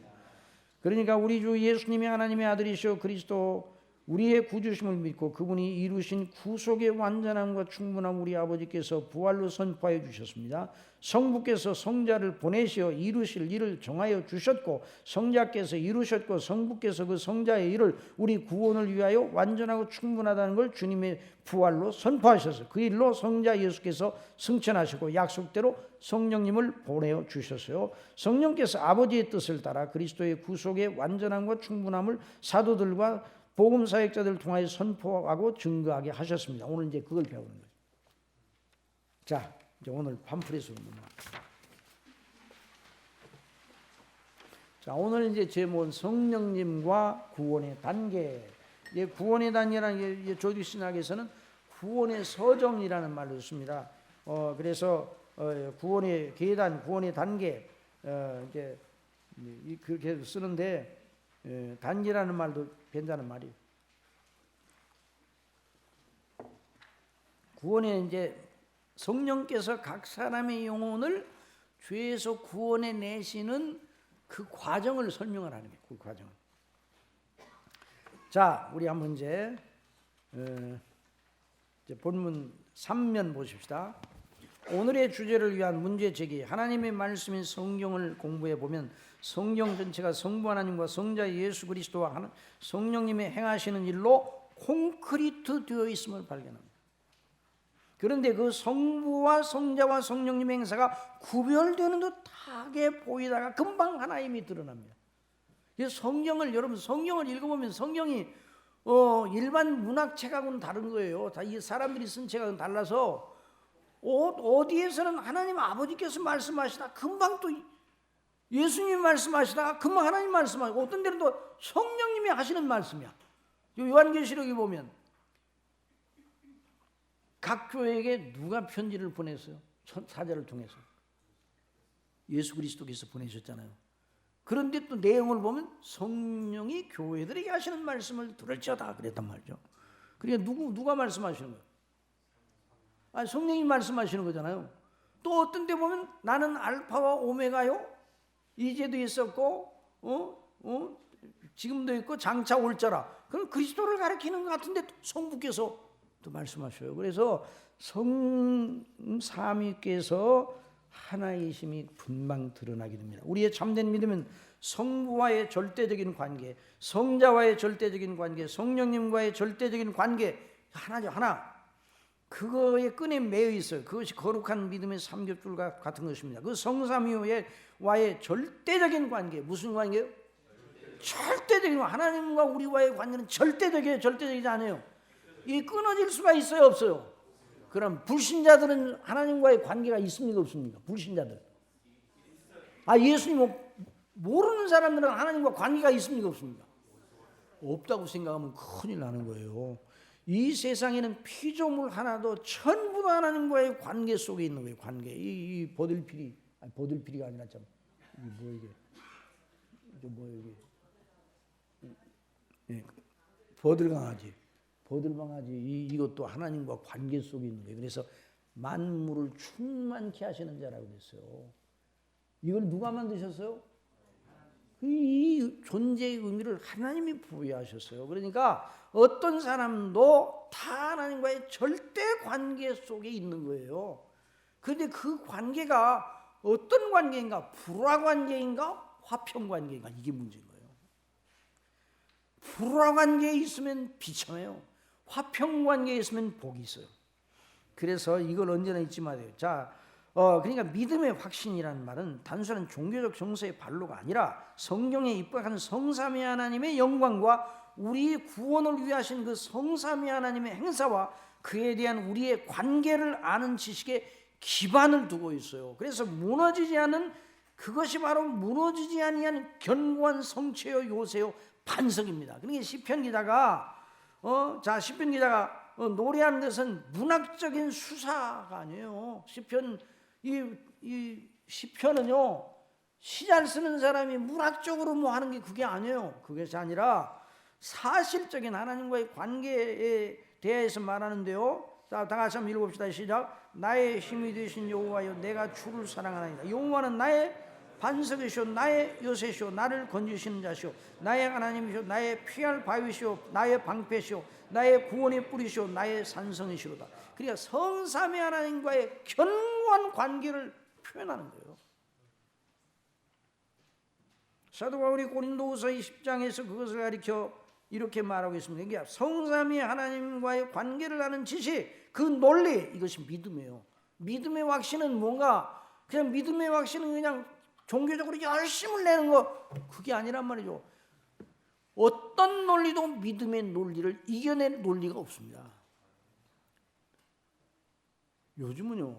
그러니까 우리 주 예수님이 하나님의 아들이시오 그리스도 우리의 구주심을 믿고 그분이 이루신 구속의 완전함과 충분함 우리 아버지께서 부활로 선포하여 주셨습니다. 성부께서 성자를 보내시어 이루실 일을 정하여 주셨고 성자께서 이루셨고 성부께서 그 성자의 일을 우리 구원을 위하여 완전하고 충분하다는 걸 주님의 부활로 선포하셔서 그 일로 성자 예수께서 승천하시고 약속대로 성령님을 보내어 주셨어요. 성령께서 아버지의 뜻을 따라 그리스도의 구속의 완전함과 충분함을 사도들과 복음 사역자들을 통하여 선포하고 증거하게 하셨습니다. 오늘 이제 그걸 배우는 거죠. 자, 이제 오늘 팜플렛으로 넘어갑니다. 자, 오늘 이제 제목은 성령님과 구원의 단계. 이 구원의 단계라는 게 조직 신학에서는 구원의 서정이라는 말을 씁니다. 그래서 구원의 계단, 구원의 단계 이제 그렇게 쓰는데 단계라는 말도 괜찮은 말이에요. 구원에 이제 성령께서 각 사람의 영혼을 죄에서 구원해 내시는 그 과정을 설명을 하는 거예요. 그 과정. 자, 우리 한번 이제 본문 3면 보십시다. 오늘의 주제를 위한 문제 제기. 하나님의 말씀인 성경을 공부해 보면 성경 전체가 성부 하나님과 성자 예수 그리스도와 성령님의 행하시는 일로 콘크리트 되어 있음을 발견합니다. 그런데 그 성부와 성자와 성령님의 행사가 구별되는 듯하게 보이다가 금방 하나님이 드러납니다. 성경을 여러분 성경을 읽어보면 성경이 일반 문학책하고는 다른 거예요. 다 이 사람들이 쓴 책하고는 달라서 어디에서는 하나님 아버지께서 말씀하시다 금방 또 예수님이 말씀하시다가 금방 하나님 말씀하시고 어떤 데는 또 성령님이 하시는 말씀이야. 요한계시록에 보면 각 교회에게 누가 편지를 보냈어요? 사자를 통해서 예수 그리스도께서 보내셨잖아요. 그런데 또 내용을 보면 성령이 교회들에게 하시는 말씀을 들을지어다 그랬단 말이죠. 그러니까 누가 말씀하시는 거예요? 아니, 성령이 말씀하시는 거잖아요. 또 어떤 데 보면 나는 알파와 오메가요. 이제도 있었고 지금도 있고 장차 올 자라. 그럼 그리스도를 가리키는 것 같은데 성부께서 또 말씀하셔요. 그래서 성삼위께서 하나이심이 분명 드러나게 됩니다. 우리의 참된 믿음은 성부와의 절대적인 관계, 성자와의 절대적인 관계, 성령님과의 절대적인 관계 하나죠. 하나. 그거에 끈에 매여 있어요. 그것이 거룩한 믿음의 삼겹줄과 같은 것입니다. 그 성삼위와의 절대적인 관계, 무슨 관계예요? 절대적인 하나님과 우리와의 관계는 절대적이에요. 절대적이지 않아요. 이 끊어질 수가 있어요, 없어요? 그럼 불신자들은 하나님과의 관계가 있습니까, 없습니까? 불신자들. 예수님 모르는 사람들은 하나님과 관계가 있습니까, 없습니까? 없다고 생각하면 큰일 나는 거예요. 이 세상에는 피조물 하나도 전부 다 하나님과의 관계 속에 있는 거예요. 관계. 이 버들피리가 아니라 참 이게 버들강아지. 이것도 하나님과 관계 속에 있는 거예요. 그래서 만물을 충만케 하시는 자라고 그랬어요. 이걸 누가 만드셨어요? 이 존재의 의미를 하나님이 부여하셨어요. 그러니까 어떤 사람도 다 하나님과의 절대 관계 속에 있는 거예요. 그런데 그 관계가 어떤 관계인가? 불화 관계인가? 화평 관계인가? 이게 문제인 거예요. 불화 관계에 있으면 비참해요. 화평 관계에 있으면 복이 있어요. 그래서 이걸 언제나 잊지 마세요. 자, 그러니까 믿음의 확신이라는 말은 단순한 종교적 정서의 발로가 아니라 성경에 입각하는 성삼위 하나님의 영광과 우리 구원을 위하신 그 성삼위 하나님의 행사와 그에 대한 우리의 관계를 아는 지식에 기반을 두고 있어요. 그래서 무너지지 않은 그것이 바로 무너지지 아니한 견고한 성체요 요새요 반석입니다. 그러니까 시편 기자가 시편 기자가 노래하는 것은 문학적인 수사가 아니에요. 이 시편은요 시 잘 쓰는 사람이 문학적으로 뭐 하는 게 그게 아니에요. 그것이 아니라 사실적인 하나님과의 관계에 대해서 말하는데요. 자, 다 같이 한번 읽어봅시다. 시작. 나의 힘이 되신 여호와여, 내가 주를 사랑하나이다. 여호와는 나의 반석이시오, 나의 요새시오, 나를 건지시는 자시오, 나의 하나님이시오, 나의 피할 바위시오, 나의 방패시오, 나의 구원의 뿌리시오, 나의 산성이시로다. 그러니까 성삼위 하나님과의 견고한 관계를 표현하는 거예요. 사도 바울이 고린도후서 10장에서 그것을 가리켜 이렇게 말하고 있습니다. 그러니까 성삼위 하나님과의 관계를 아는 지식, 그 논리, 이것이 믿음이에요. 믿음의 확신은 뭔가 그냥 믿음의 확신은 그냥 종교적으로 열심을 내는 거, 그게 아니란 말이죠. 어떤 논리도 믿음의 논리를 이겨낼 논리가 없습니다. 요즘은요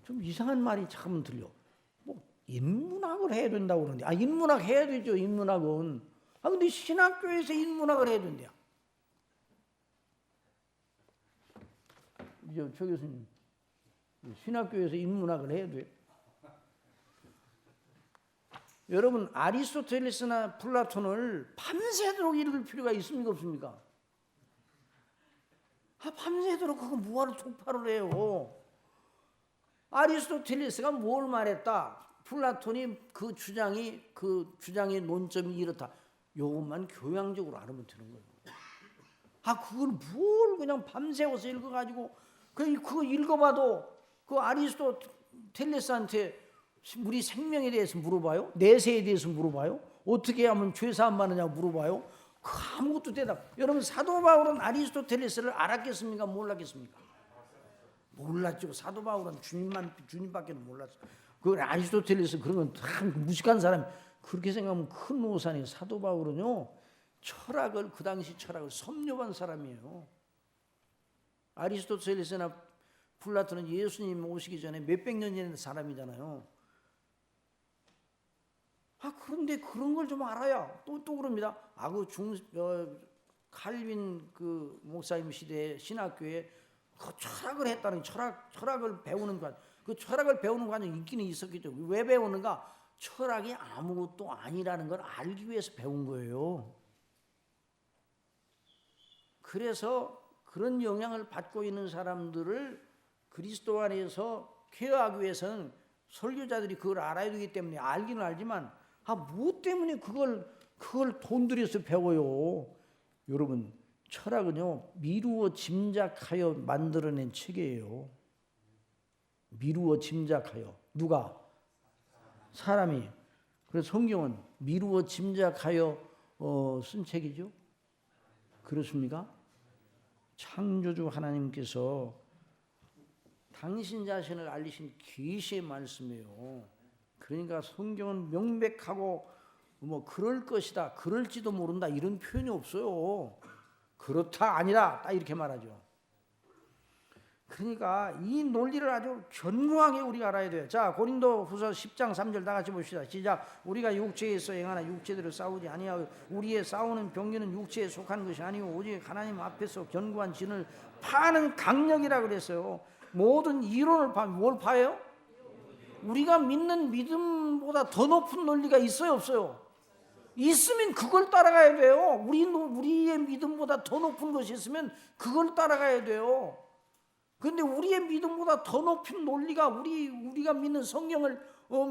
좀 이상한 말이 잠깐 들려. 뭐 인문학을 해야 된다고 그러는데, 인문학 해야 되죠. 인문학은. 근데 신학교에서 인문학을 해야 된대요. 저 교수님, 신학교에서 인문학을 해야 돼요? 여러분, 아리스토텔레스나 플라톤을 밤새도록 읽을 필요가 있습니까, 없습니까? 밤새도록 그거 뭐하러 독파를 해요? 아리스토텔레스가 뭘 말했다? 플라톤이 그 주장의 논점이 이렇다. 요것만 교양적으로 알으면 되는 거예요. 그걸 뭘 그냥 밤새워서 읽어가지고 그거 읽어봐도 그 아리스토텔레스한테 우리 생명에 대해서 물어봐요? 내세에 대해서 물어봐요? 어떻게 하면 죄 사함 받느냐고 물어봐요? 아무것도 대답. 여러분, 사도 바울은 아리스토텔레스를 알았겠습니까? 몰랐겠습니까? 몰랐죠. 사도 바울은 주님밖에 몰랐어. 그 아리스토텔레스 그런 건 참 무식한 사람. 그렇게 생각하면 큰 오산이에요. 사도 바울은요, 그 당시 철학을 섭렵한 사람이에요. 아리스토텔레스나 플라톤은 예수님 오시기 전에 몇백 년 전의 사람이잖아요. 그런데 그런 걸 좀 알아야 또 그럽니다. 칼빈 그 목사님 시대에 신학교에 그 철학을 했다는 철학을 배우는 과정, 그 철학을 배우는 과정이 있기는 있었겠죠. 왜 배우는가? 철학이 아무것도 아니라는 걸 알기 위해서 배운 거예요. 그래서 그런 영향을 받고 있는 사람들을 그리스도 안에서 케어하기 위해서는 설교자들이 그걸 알아야 되기 때문에 알기는 알지만 뭐 때문에 그걸 돈 들여서 배워요? 여러분, 철학은요 미루어 짐작하여 만들어낸 책이에요. 미루어 짐작하여. 누가? 사람이. 그래서 성경은 미루어 짐작하여 쓴 책이죠. 그렇습니까? 창조주 하나님께서 당신 자신을 알리신 계시의 말씀이에요. 그러니까 성경은 명백하고 그럴 것이다, 그럴지도 모른다 이런 표현이 없어요. 그렇다, 아니라 딱 이렇게 말하죠. 그러니까 이 논리를 아주 견고하게 우리가 알아야 돼요. 자, 고린도후서 10장 3절 다 같이 봅시다. 시작. 우리가 육체에서 행하나 육체대로 싸우지 아니하고 우리의 싸우는 병기는 육체에 속한 것이 아니고 오직 하나님 앞에서 견고한 진을 파는 강력이라 그랬어요. 모든 이론을 뭘 파요? 우리가 믿는 믿음보다 더 높은 논리가 있어요, 없어요? 있으면 그걸 따라가야 돼요. 우리의 믿음보다 더 높은 것이 있으면 그걸 따라가야 돼요. 그런데 우리의 믿음보다 더 높은 논리가 우리가 믿는 성경을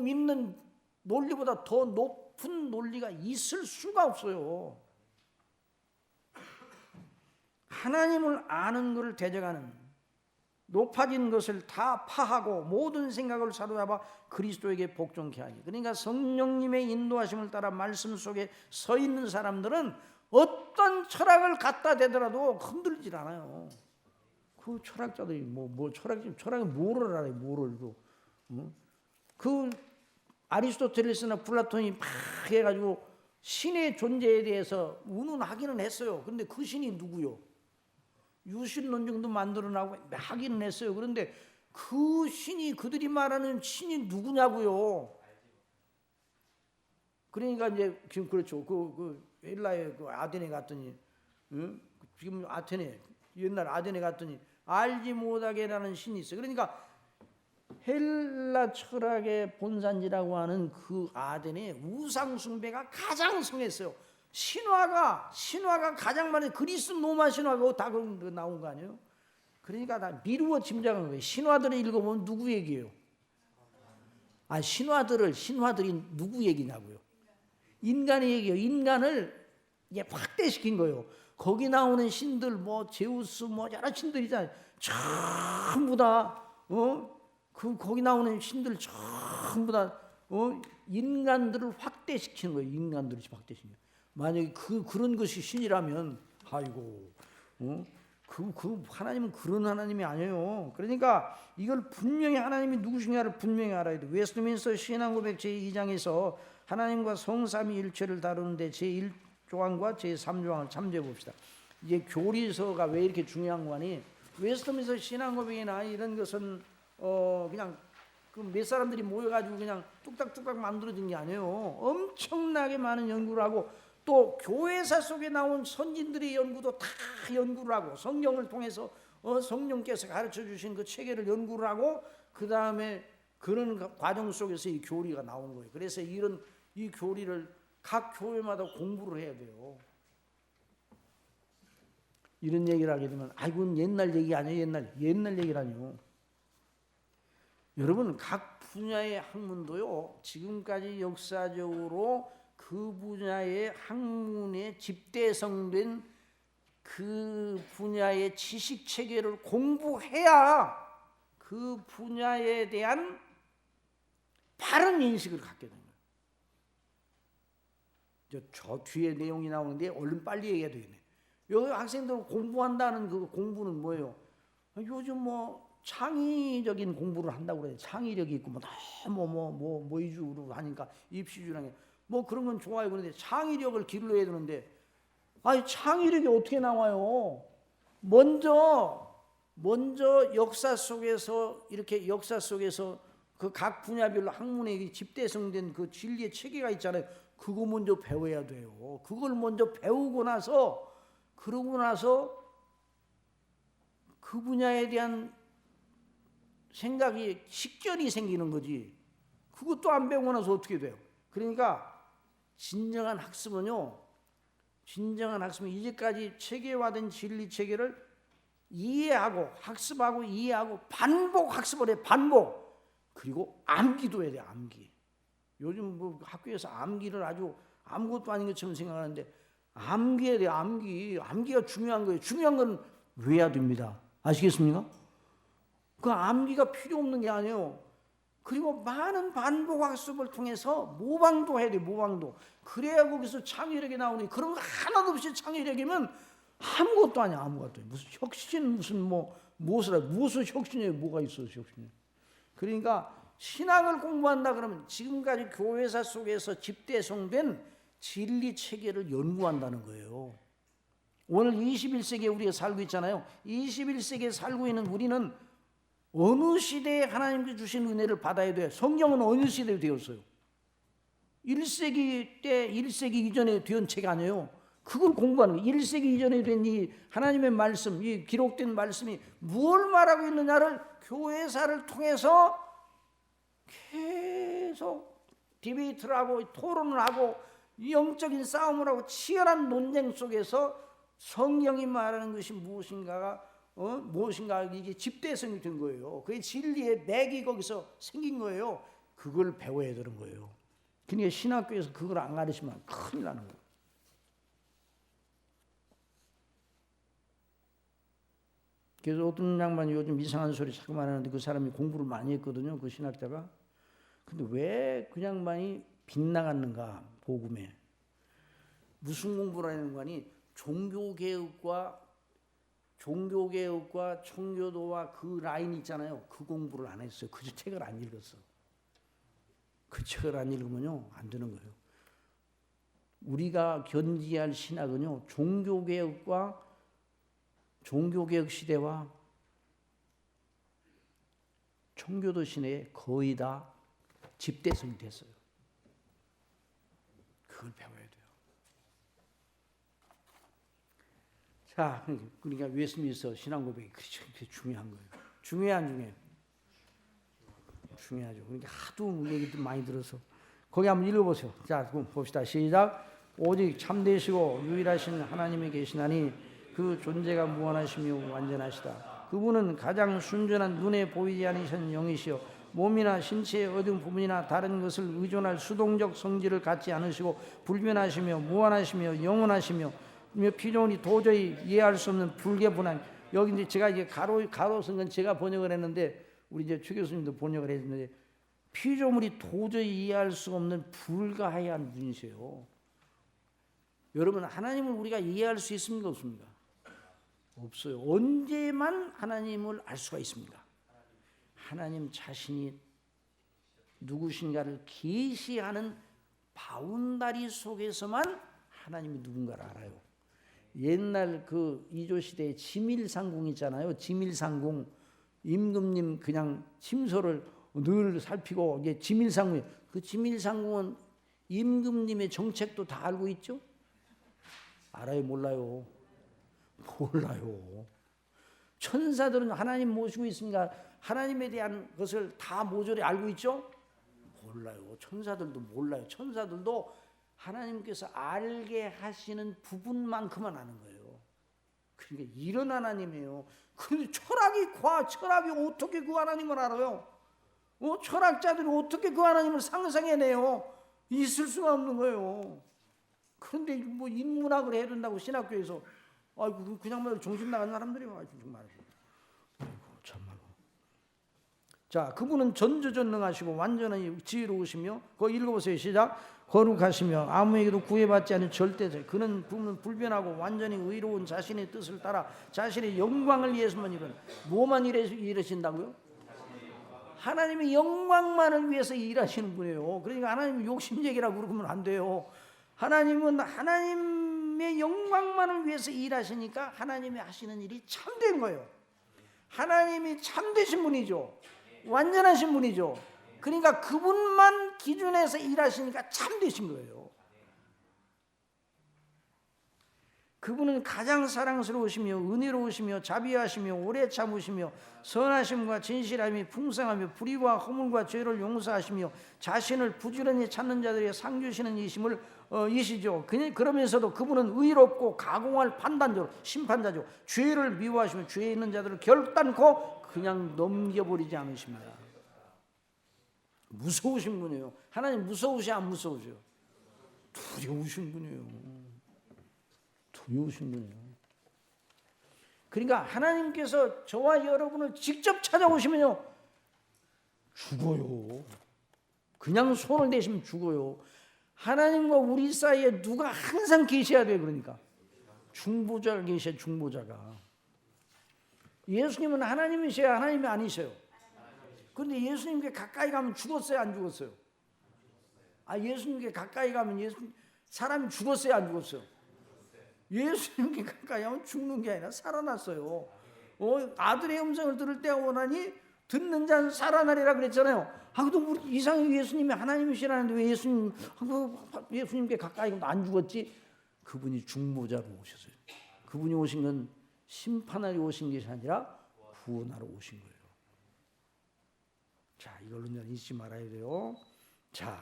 믿는 논리보다 더 높은 논리가 있을 수가 없어요. 하나님을 아는 것을 대적하는 높아진 것을 다 파하고 모든 생각을 사로잡아 그리스도에게 복종케 하니. 그러니까 성령님의 인도하심을 따라 말씀 속에 서 있는 사람들은 어떤 철학을 갖다 대더라도 흔들리질 않아요. 그 철학자들이 철학이 뭐를 알아요? 뭐를 그 아리스토텔레스나 플라톤이 막 해가지고 신의 존재에 대해서 운운하기는 했어요. 그런데 그 신이 누구요? 유신론정도 만들어나고 하기는 했어요. 그런데 그 신이, 그들이 말하는 신이 누구냐고요? 그러니까 이제 지금 그렇죠. 그 헬라의 그 아테네 갔더니, 지금 옛날 아테네 갔더니 알지 못하게라는 신이 있어요. 그러니까 헬라 철학의 본산지라고 하는 그 아테네 우상 숭배가 가장 성했어요. 신화가 가장 많은 그리스 로마 신화가 다 나온 거 아니에요? 그러니까 다 미루어 짐작한 거예요. 신화들을 읽어보면 누구 얘기예요? 신화들이 누구 얘기냐고요? 인간의 얘기예요. 인간을 확대시킨 거예요. 거기 나오는 신들 뭐 제우스 뭐 여러 신들이잖아요. 전부 다 거기 나오는 신들 전부 다 인간들을 확대시키는 거예요. 인간들을 확대시키는 거예요. 만약에 그런 것이 신이라면 아이고 하나님은 그런 하나님이 아니에요. 그러니까 이걸 분명히 하나님이 누구시냐를 분명히 알아야 돼요. 웨스트민스터 신앙고백 제2장에서 하나님과 성삼위일체를 다루는데 제1조항과 제3조항을 참조해 봅시다. 이제 교리서가 왜 이렇게 중요한 거니? 웨스트민스터 신앙고백이나 이런 것은 그냥 그 몇 사람들이 모여가지고 그냥 뚝딱뚝딱 만들어진 게 아니에요. 엄청나게 많은 연구를 하고 또 교회사 속에 나온 선진들의 연구도 다 연구를 하고 성경을 통해서 성령께서 가르쳐 주신 그 체계를 연구를 하고 그 다음에 그런 과정 속에서 이 교리가 나온 거예요. 그래서 이 교리를 각 교회마다 공부를 해야 돼요. 이런 얘기를 하게 되면 아이고 옛날 얘기 아니에요. 옛날 얘기라뇨. 여러분 각 분야의 학문도요 지금까지 역사적으로 그 분야의 학문에 집대성된 그 분야의 지식 체계를 공부해야 그 분야에 대한 바른 인식을 갖게 되는 거예요. 저 뒤에 내용이 나오는데 얼른 빨리 얘기해야 되겠네. 여기 학생들 공부한다는 그 공부는 뭐예요? 요즘 뭐 창의적인 공부를 한다고 그래요. 창의력이 있고 뭐 위주로 하니까 입시주랑 뭐 그런 건 좋아요. 그런데 창의력을 길러야 되는데 아니 창의력이 어떻게 나와요? 먼저 역사 속에서 그 각 분야별로 학문에 집대성된 그 진리의 체계가 있잖아요. 그거 먼저 배워야 돼요. 그걸 먼저 배우고 나서 그러고 나서 그 분야에 대한 생각이 식견이 생기는 거지. 그것도 안 배우고 나서 어떻게 돼요? 그러니까 진정한 학습은 이제까지 체계화된 진리 체계를 이해하고 학습하고 이해하고 반복 학습을 해. 반복. 그리고 암기도 해야 돼. 암기. 요즘 뭐 학교에서 암기를 아주 아무것도 아닌 것처럼 생각하는데 암기해야 돼. 암기가 중요한 거예요. 중요한 건 외워야 됩니다. 아시겠습니까? 그 암기가 필요 없는 게 아니에요. 그리고 많은 반복 학습을 통해서 모방도 해야 돼. 모방도. 그래야 거기서 창의력이 나오니 그런 거 하나도 없이 창의력이면 아무것도 아니야. 아무것도. 무슨 혁신 무슨 혁신에 뭐가 있어 혁신이. 그러니까 신앙을 공부한다 그러면 지금까지 교회사 속에서 집대성된 진리 체계를 연구한다는 거예요. 오늘 21세기에 우리가 살고 있잖아요. 21세기에 살고 있는 우리는 어느 시대에 하나님께 주신 은혜를 받아야 돼? 성경은 어느 시대에 되었어요? 1세기 때 1세기 이전에 된 책 아니에요. 그걸 공부하는 거예요. 1세기 이전에 된 이 하나님의 말씀, 이 기록된 말씀이 무엇을 말하고 있느냐를 교회사를 통해서 계속 디베이트를 하고 토론을 하고 영적인 싸움을 하고 치열한 논쟁 속에서 성경이 말하는 것이 무엇인가 이게 집대성이 된 거예요. 그게 진리의 맥이 거기서 생긴 거예요. 그걸 배워야 되는 거예요. 그러니까 신학교에서 그걸 안 가르치면 큰일 나는 거예요. 그래서 어떤 양반이 요즘 이상한 소리 자꾸만 하는데 그 사람이 공부를 많이 했거든요. 그 신학자가. 근데 왜 그 양반이 빗나갔는가 복음에. 무슨 공부를 하는 거니? 종교개혁과 청교도와 그 라인 있잖아요. 그 공부를 안 했어요. 그 책을 안 읽었어. 그 책을 안 읽으면요 안 되는 거예요. 우리가 견지할 신학은요 종교개혁 시대와 청교도 시대에 거의 다 집대성이 됐어요. 그걸 배워야 돼요. 자, 그러니까 웨스민스터 신앙고백이 그렇게 중요한 거예요. 중요하죠. 그러니까 하도 얘기도 많이 들어서 거기 한번 읽어보세요. 자, 그럼 봅시다. 시작. 오직 참되시고 유일하신 하나님이 계시나니 그 존재가 무한하시며 완전하시다. 그분은 가장 순전한 눈에 보이지 않으시는 영이시요 몸이나 신체의 어떤 부분이나 다른 것을 의존할 수동적 성질을 갖지 않으시고 불변하시며 무한하시며 영원하시며 피조물이 도저히 이해할 수 없는 불개분한. 여기 이제 제가 이게 가로 쓴 건 제가 번역을 했는데 우리 이제 최 교수님도 번역을 했는데 피조물이 도저히 이해할 수 없는 불가하얀 분이세요. 여러분 하나님을 우리가 이해할 수 있습니까 없습니까? 없어요. 언제만 하나님을 알 수가 있습니까? 하나님 자신이 누구신가를 계시하는 바운다리 속에서만 하나님이 누군가를 알아요. 옛날 그 이조 시대에 지밀상궁 있잖아요. 지밀상궁. 임금님 그냥 침소를 늘 살피고 이게 지밀상궁이에요. 그 지밀상궁은 임금님의 정책도 다 알고 있죠? 알아요, 몰라요? 몰라요. 천사들은 하나님 모시고 있습니까? 하나님에 대한 것을 다 모조리 알고 있죠? 몰라요. 천사들도 몰라요. 천사들도 하나님께서 알게 하시는 부분만큼만 아는 거예요. 그러니까 이런 하나님이에요. 그런데 철학이 어떻게 그 하나님을 알아요? 철학자들이 어떻게 그 하나님을 상상해내요? 있을 수가 없는 거예요. 그런데 뭐 인문학을 해야 된다고 신학교에서 아이고 그냥 말 정신 나간 사람들이요. 아이고 정말. 아이고 참말로. 자, 그분은 전지전능하시고 완전히 지혜로우시며 그거 읽어보세요. 시작. 거룩하시며 아무에게도 구애받지 않은 절대자. 그는 불변하고 완전히 의로운 자신의 뜻을 따라 자신의 영광을 위해서만 뭐만 일하신다고요? 하나님의 영광만을 위해서 일하시는 분이에요. 그러니까 하나님 욕심쟁이라고 그러면 안 돼요. 하나님은 하나님의 영광만을 위해서 일하시니까 하나님이 하시는 일이 참된 거예요. 하나님이 참되신 분이죠. 완전하신 분이죠. 그러니까 그분만 기준해서 일하시니까 참되신 거예요. 그분은 가장 사랑스러우시며 은혜로우시며 자비하시며 오래 참으시며 선하심과 진실함이 풍성하며 불의와 허물과 죄를 용서하시며 자신을 부지런히 찾는 자들에게 상 주시는 이시죠. 그러면서도 그분은 의롭고 가공할 판단자로 심판자죠. 죄를 미워하시며 죄 있는 자들을 결단코 그냥 넘겨버리지 않으십니다. 무서우신 분이에요. 하나님 무서우시 안 무서우셔? 두려우신 분이에요. 두려우신 분이에요. 그러니까 하나님께서 저와 여러분을 직접 찾아오시면요 죽어요. 그냥 손을 대시면 죽어요. 하나님과 우리 사이에 누가 항상 계셔야 돼요. 그러니까 중보자가 계셔요. 중보자가. 예수님은 하나님이셔야 하나님이 아니셔요. 그런데 예수님께 가까이 가면 죽었어요, 안 죽었어요? 예수님께 가까이 가면 사람이 죽었어요, 안 죽었어요? 예수님께 가까이 하면 죽는 게 아니라 살아났어요. 아들의 음성을 들을 때가 오나니 듣는 자는 살아나리라 그랬잖아요. 그래도 우리 이상하게 예수님이 하나님이시라는데 왜 예수님께 가까이 가면 안 죽었지? 그분이 중보자로 오셨어요. 그분이 오신 건 심판하러 오신 것이 아니라 구원하러 오신 거예요. 자, 이걸로는 잊지 말아야 돼요. 자,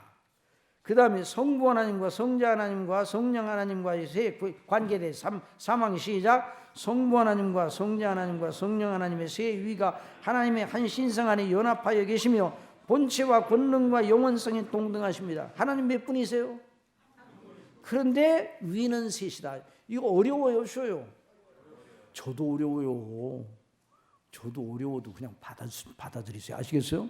그 다음에 성부 하나님과 성자 하나님과 성령 하나님과의 세 관계대 사망 시작. 성부 하나님과 성자 하나님과 성령 하나님의 세 위가 하나님의 한 신성 안에 연합하여 계시며 본체와 권능과 영원성이 동등하십니다. 하나님 몇 분이세요? 그런데 위는 셋이다. 이거 어려워요, 쉬워요? 저도 어려워요. 저도 어려워도 그냥 받아들이세요. 아시겠어요?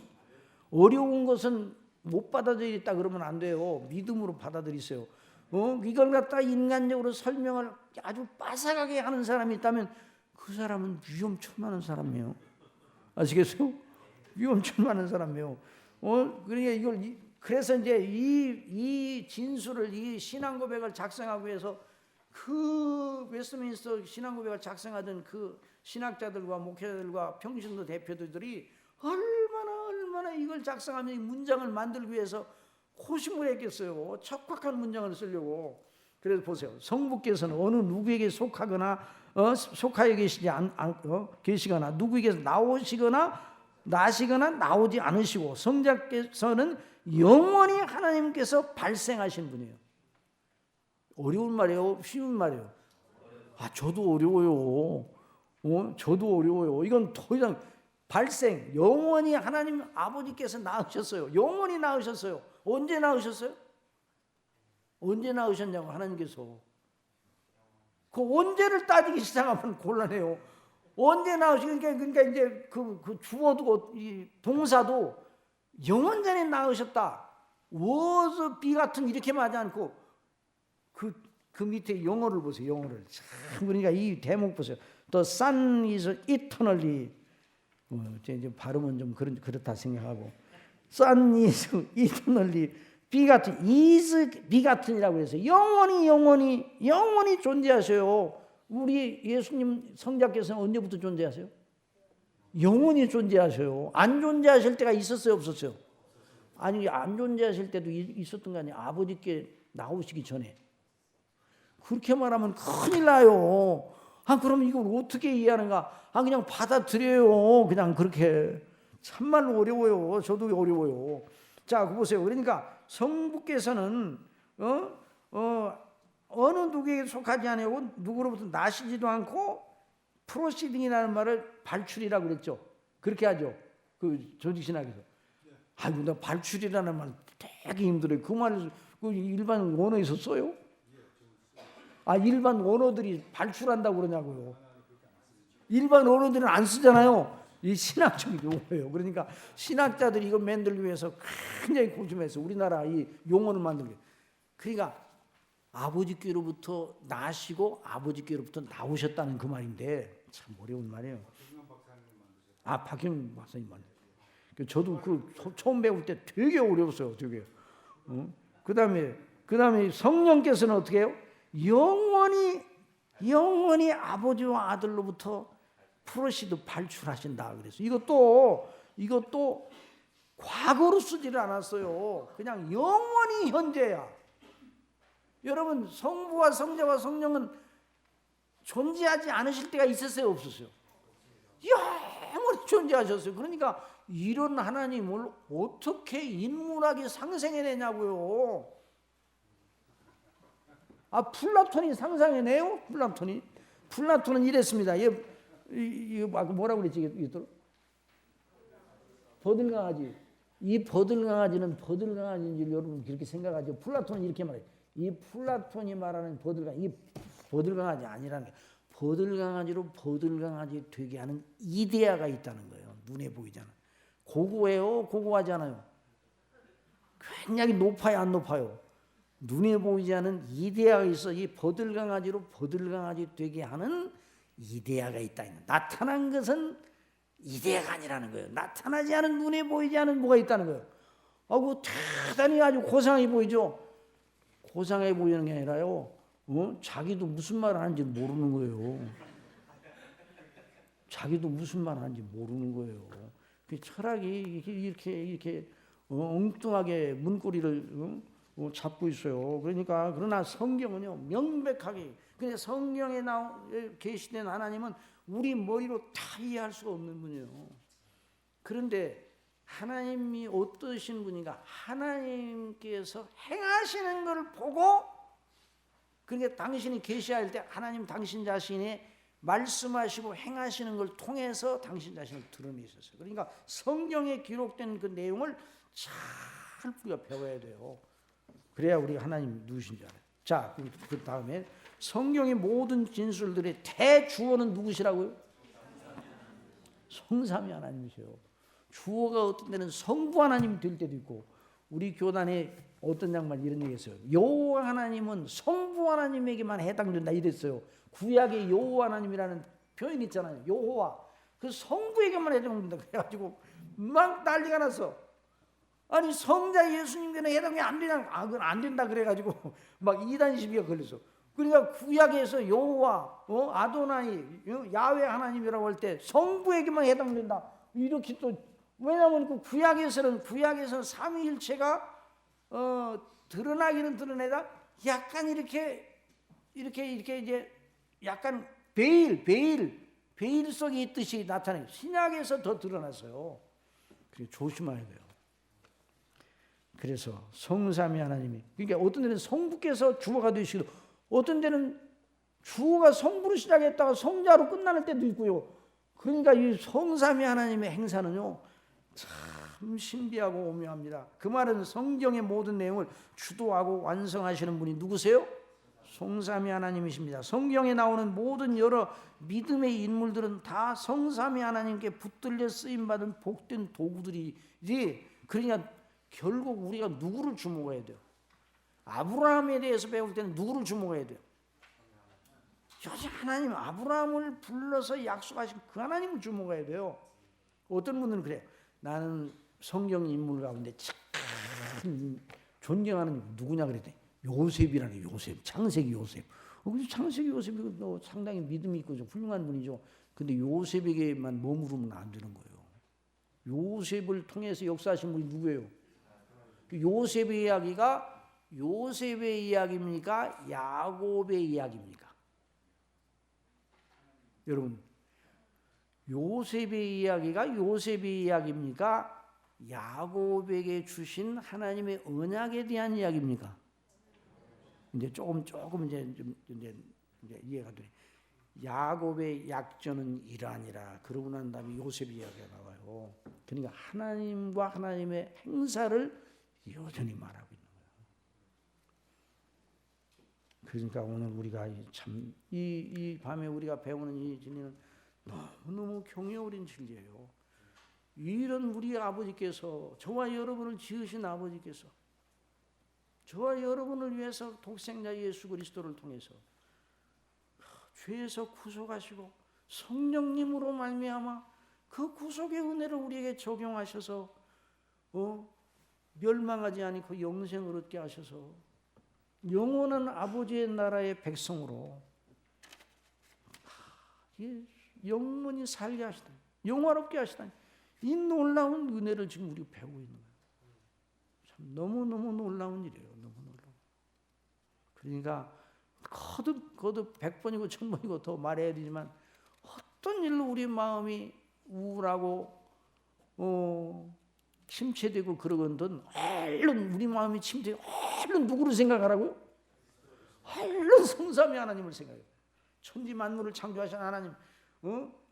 어려운 것은 못 받아들이겠다 그러면 안 돼요. 믿음으로 받아들이세요. 이걸 갖다 인간적으로 설명을 아주 빠삭하게 하는 사람이 있다면 그 사람은 위험천만한 사람이에요. 아시겠어요? 위험천만한 사람이에요. 그러니까 그래서 이제 이 진술을, 이 신앙 고백을 작성하기 위해서 그 웨스트민스터 신앙 고백을 작성하던 그 신학자들과 목회자들과 평신도 대표들이 얼마나 이걸 작성하면 이 문장을 만들기 위해서 고심을 했겠어요. 척박한 문장을 쓰려고. 그래서 보세요. 성부께서는 어느 누구에게 속하거나 속하여 계시거나 누구에게서 나시거나 나오지 않으시고 성자께서는 영원히 하나님께서 발생하신 분이에요. 어려운 말이에요? 쉬운 말이에요? 저도 어려워요. 저도 어려워요. 이건 더 이상 발생, 영원히 하나님 아버지께서 낳으셨어요. 영원히 낳으셨어요. 언제 낳으셨어요? 언제 낳으셨냐고 하나님께서. 그 언제를 따지기 시작하면 곤란해요. 언제 낳으시니까 그러니까 이제 그 주어도 이 동사도 영원전에 낳으셨다. was be 같은 이렇게만 하지 않고 그 밑에 영어를 보세요. 영어를. 참 그러니까 이 대목 보세요. The Son is eternally. 이제 발음은 좀 그렇다 생각하고. Son is eternally begotten. is begatten이라고 해서 영원히 존재하셔요. 우리 예수님 성자께서는 언제부터 존재하세요? 영원히 존재하셔요. 안 존재하실 때가 있었어요, 없었어요? 아니, 안 존재하실 때도 있었던 거 아니에요? 아버지께 나오시기 전에. 그렇게 말하면 큰일 나요. 그럼 이걸 어떻게 이해하는가? 그냥 받아들여요. 그냥 그렇게. 참말로 어려워요. 저도 어려워요. 자, 보세요. 그러니까 성부께서는 어느 누구에게 속하지 아니하고 누구로부터 나시지도 않고 프로시딩이라는 말을 발출이라고 그랬죠. 그렇게 하죠. 그 조직신학에서. 아이고, 나 발출이라는 말 되게 힘들어요. 그 말을 일반 원어에서 써요? 일반 원어들이 발출한다고 그러냐고요. 일반 원어들은 안 쓰잖아요. 이 신학적 용어예요. 그러니까 신학자들이 이거 만들기 위해서 굉장히 고심해서 우리나라 이 용어를 만들기. 그러니까 아버지께로부터 나시고 아버지께로부터 나오셨다는 그 말인데 참 어려운 말이에요. 박형민 박사님 말. 저도 처음 배울 때 되게 어려웠어요. 되게. 그다음에 성령께서는 어떻게 해요? 영원히 아버지와 아들로부터 프로시드 발출하신다 그래서 이것도 과거로 쓰지를 않았어요. 그냥 영원히 현재야. 여러분, 성부와 성자와 성령은 존재하지 않으실 때가 있었어요, 없었어요? 영원히 존재하셨어요. 그러니까 이런 하나님을 어떻게 인문학이 상상해내냐고요. 플라톤이 상상해내요? 플라톤은 이랬습니다. 이거 뭐라고 그랬지? 이거 버들강아지. 이 버들강아지는 버들강아지인 줄 여러분 그렇게 생각하죠. 플라톤은 이렇게 말해요. 이 플라톤이 말하는 이 버들강아지 아니라는 게 버들강아지로 버들강아지 되게 하는 이데아가 있다는 거예요. 눈에 보이잖아. 고고해요? 고고하지 않아요? 굉장히 높아요? 안 높아요? 눈에 보이지 않은 이데아가 있어. 이 버들강아지로 버들강아지 되게 하는 이데아가 있다. 나타난 것은 이데아가 아니라는 거예요. 나타나지 않은 눈에 보이지 않은 뭐가 있다는 거예요. 대단히 아주 고상해 보이죠. 고상해 보이는 게 아니라요. 자기도 무슨 말 하는지 모르는 거예요. 자기도 무슨 말 하는지 모르는 거예요. 그 철학이 이렇게 엉뚱하게 문고리를 잡고 있어요. 그러나 성경은요 명백하게. 근데 성경에 계시된 하나님은 우리 머리로 다 이해할 수가 없는 분이에요. 그런데 하나님이 어떠신 분인가? 하나님께서 행하시는 걸 보고, 그러니까 당신이 계시할 때 하나님 당신 자신이 말씀하시고 행하시는 걸 통해서 당신 자신을 드러내셨어요. 그러니까 성경에 기록된 그 내용을 잘 우리가 배워야 돼요. 그래야 우리가 하나님 누구신지 알아요. 자, 그 다음에 성경의 모든 진술들의 대주어는 누구시라고요? 성삼위 하나님이세요. 주어가 어떤 때는 성부 하나님이 될 때도 있고, 우리 교단에 어떤 양반 이런 얘기 했어요. 여호와 하나님은 성부 하나님에게만 해당된다 이랬어요. 구약의 여호와 하나님이라는 표현이 있잖아요. 여호와. 그 성부에게만 해당된다 그래가지고 막 난리가 났어. 아니 성자 예수님께는 해당이 안 되냐? 그건 안 된다 그래가지고 막 이단 시비가 걸렸어. 그러니까 구약에서 여호와, 아도나이, 야훼 하나님이라고 할 때 성부에게만 해당된다. 이렇게 또 왜냐하면 그 구약에서는 삼위일체가 드러나기는 드러내다 약간 이렇게 이제 약간 베일 속에 있듯이 나타나요. 신약에서 더 드러났어요. 그래서 조심해야 돼요. 그래서 성삼위 하나님이, 그러니까 어떤 데는 성부께서 주어가 되시고 어떤 데는 주어가 성부로 시작했다가 성자로 끝나는 때도 있고요. 그러니까 이 성삼위 하나님의 행사는요 참 신비하고 오묘합니다. 그 말은 성경의 모든 내용을 주도하고 완성하시는 분이 누구세요? 성삼위 하나님이십니다. 성경에 나오는 모든 여러 믿음의 인물들은 다 성삼위 하나님께 붙들려 쓰임받은 복된 도구들이지. 그러니까 결국 우리가 누구를 주목해야 돼요? 아브라함에 대해서 배울 때는 누구를 주목해야 돼요? 여기 하나님 아브라함을 불러서 약속하신 그 하나님을 주목해야 돼요. 어떤 분들은 그래요. 나는 성경 인물 가운데 참 존경하는 누구냐 그랬더니 요셉이라는 요셉, 창세기 요셉. 창세기 요셉이 상당히 믿음이 있고 좀 훌륭한 분이죠. 근데 요셉에게만 머무르면 안 되는 거예요. 요셉을 통해서 역사하신 분이 누구예요? 요셉의 이야기가 요셉의 이야기입니까? 야곱의 이야기입니까? 여러분, 요셉의 이야기가 요셉의 이야기입니까? 야곱에게 주신 하나님의 언약에 대한 이야기입니까? 이제 조금 이제 이해가 돼. 야곱의 약전은 이러하니라. 그러고 난 다음에 요셉 이야기가 나와요. 그러니까 하나님과 하나님의 행사를 여전히 말하고 있는 거예요. 그러니까 오늘 우리가 참 이 밤에 우리가 배우는 이 진리는 너무너무 경외 어린 진리예요. 이런 우리 아버지께서 저와 여러분을 지으신 아버지께서 저와 여러분을 위해서 독생자 예수 그리스도를 통해서 죄에서 구속하시고 성령님으로 말미암아 그 구속의 은혜를 우리에게 적용하셔서 멸망하지 않고 영생을 얻게 하셔서 영원한 아버지의 나라의 백성으로 영원히 살게 하시다니, 영화롭게 하시다니, 이 놀라운 은혜를 지금 우리 배우고 있는 거예요. 참 너무너무 놀라운 일이에요. 너무 놀라운. 그러니까 거듭 100번이고 1000번이고 더 말해야 되지만 어떤 일로 우리 마음이 우울하고 침체되고 그러거든 얼른 우리 마음이 침체되고 얼른 누구를 생각하라고요? 얼른 성삼위 하나님을 생각해요. 천지 만물을 창조하신 하나님,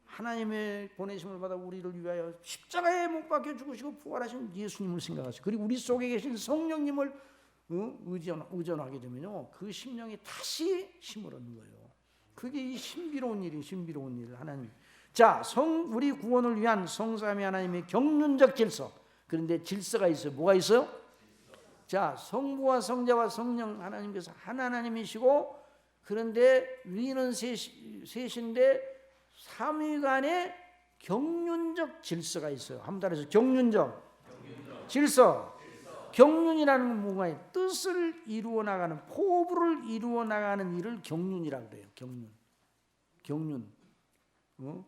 하나님의 보내심을 받아 우리를 위하여 십자가에 못 박혀 죽으시고 부활하신 예수님을 생각하세요. 그리고 우리 속에 계신 성령님을 의존하게 되면요, 그 심령이 다시 힘을 얻는 거예요. 그게 이 신비로운 일이 신비로운 일 하나님. 자, 우리 구원을 위한 성삼위 하나님의 경륜적 질서. 그런데 질서가 있어요. 뭐가 있어요? 자, 성부와 성자와 성령 하나님께서 한 하나님이시고, 그런데 위는 셋인데 삼위간에 경륜적 질서가 있어요. 한번 따라해서 경륜적 질서. 경륜이라는 건 뭔가요? 뜻을 이루어 나가는, 포부를 이루어 나가는 일을 경륜이라고 그래요. 경륜.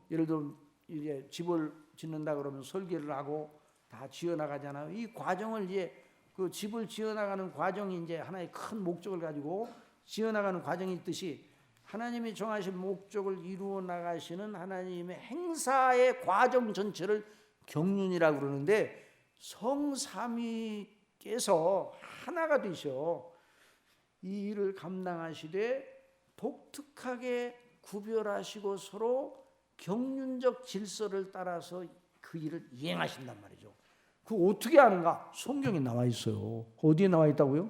예를 들어 이제 집을 짓는다 그러면 설계를 하고 다 지어 나가잖아요. 이 과정을 이제 그 집을 지어 나가는 과정이 이제 하나의 큰 목적을 가지고 지어 나가는 과정이 있듯이 하나님이 정하신 목적을 이루어 나가시는 하나님의 행사의 과정 전체를 경륜이라고 그러는데, 성삼위께서 하나가 되셔 이 일을 감당하시되 독특하게 구별하시고 서로 경륜적 질서를 따라서 그 일을 이행하신단 말이죠. 그 어떻게 하는가? 성경에 나와 있어요. 어디에 나와 있다고요?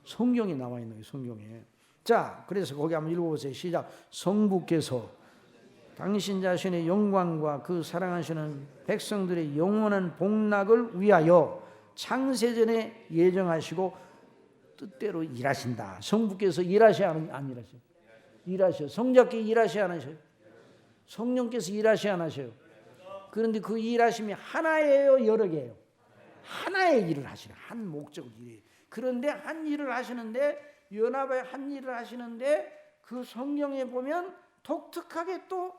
성경에 나와 있는 거예요. 성경에. 자, 그래서 거기 한번 읽어보세요. 시작. 성부께서 당신 자신의 영광과 그 사랑하시는 백성들의 영원한 복락을 위하여 창세전에 예정하시고 뜻대로 일하신다. 성부께서 일하셔야 하는, 안 일하셔요? 일하셔요. 성자께 일하셔야 안 하셔요? 성령께서 일하셔야 안 하셔요? 그런데 그 일하심이 하나예요, 여러 개예요? 하나의 일을 하시는, 한 목적을 일해요. 그런데 한 일을 하시는데, 연합의 한 일을 하시는데, 그 성경에 보면 독특하게 또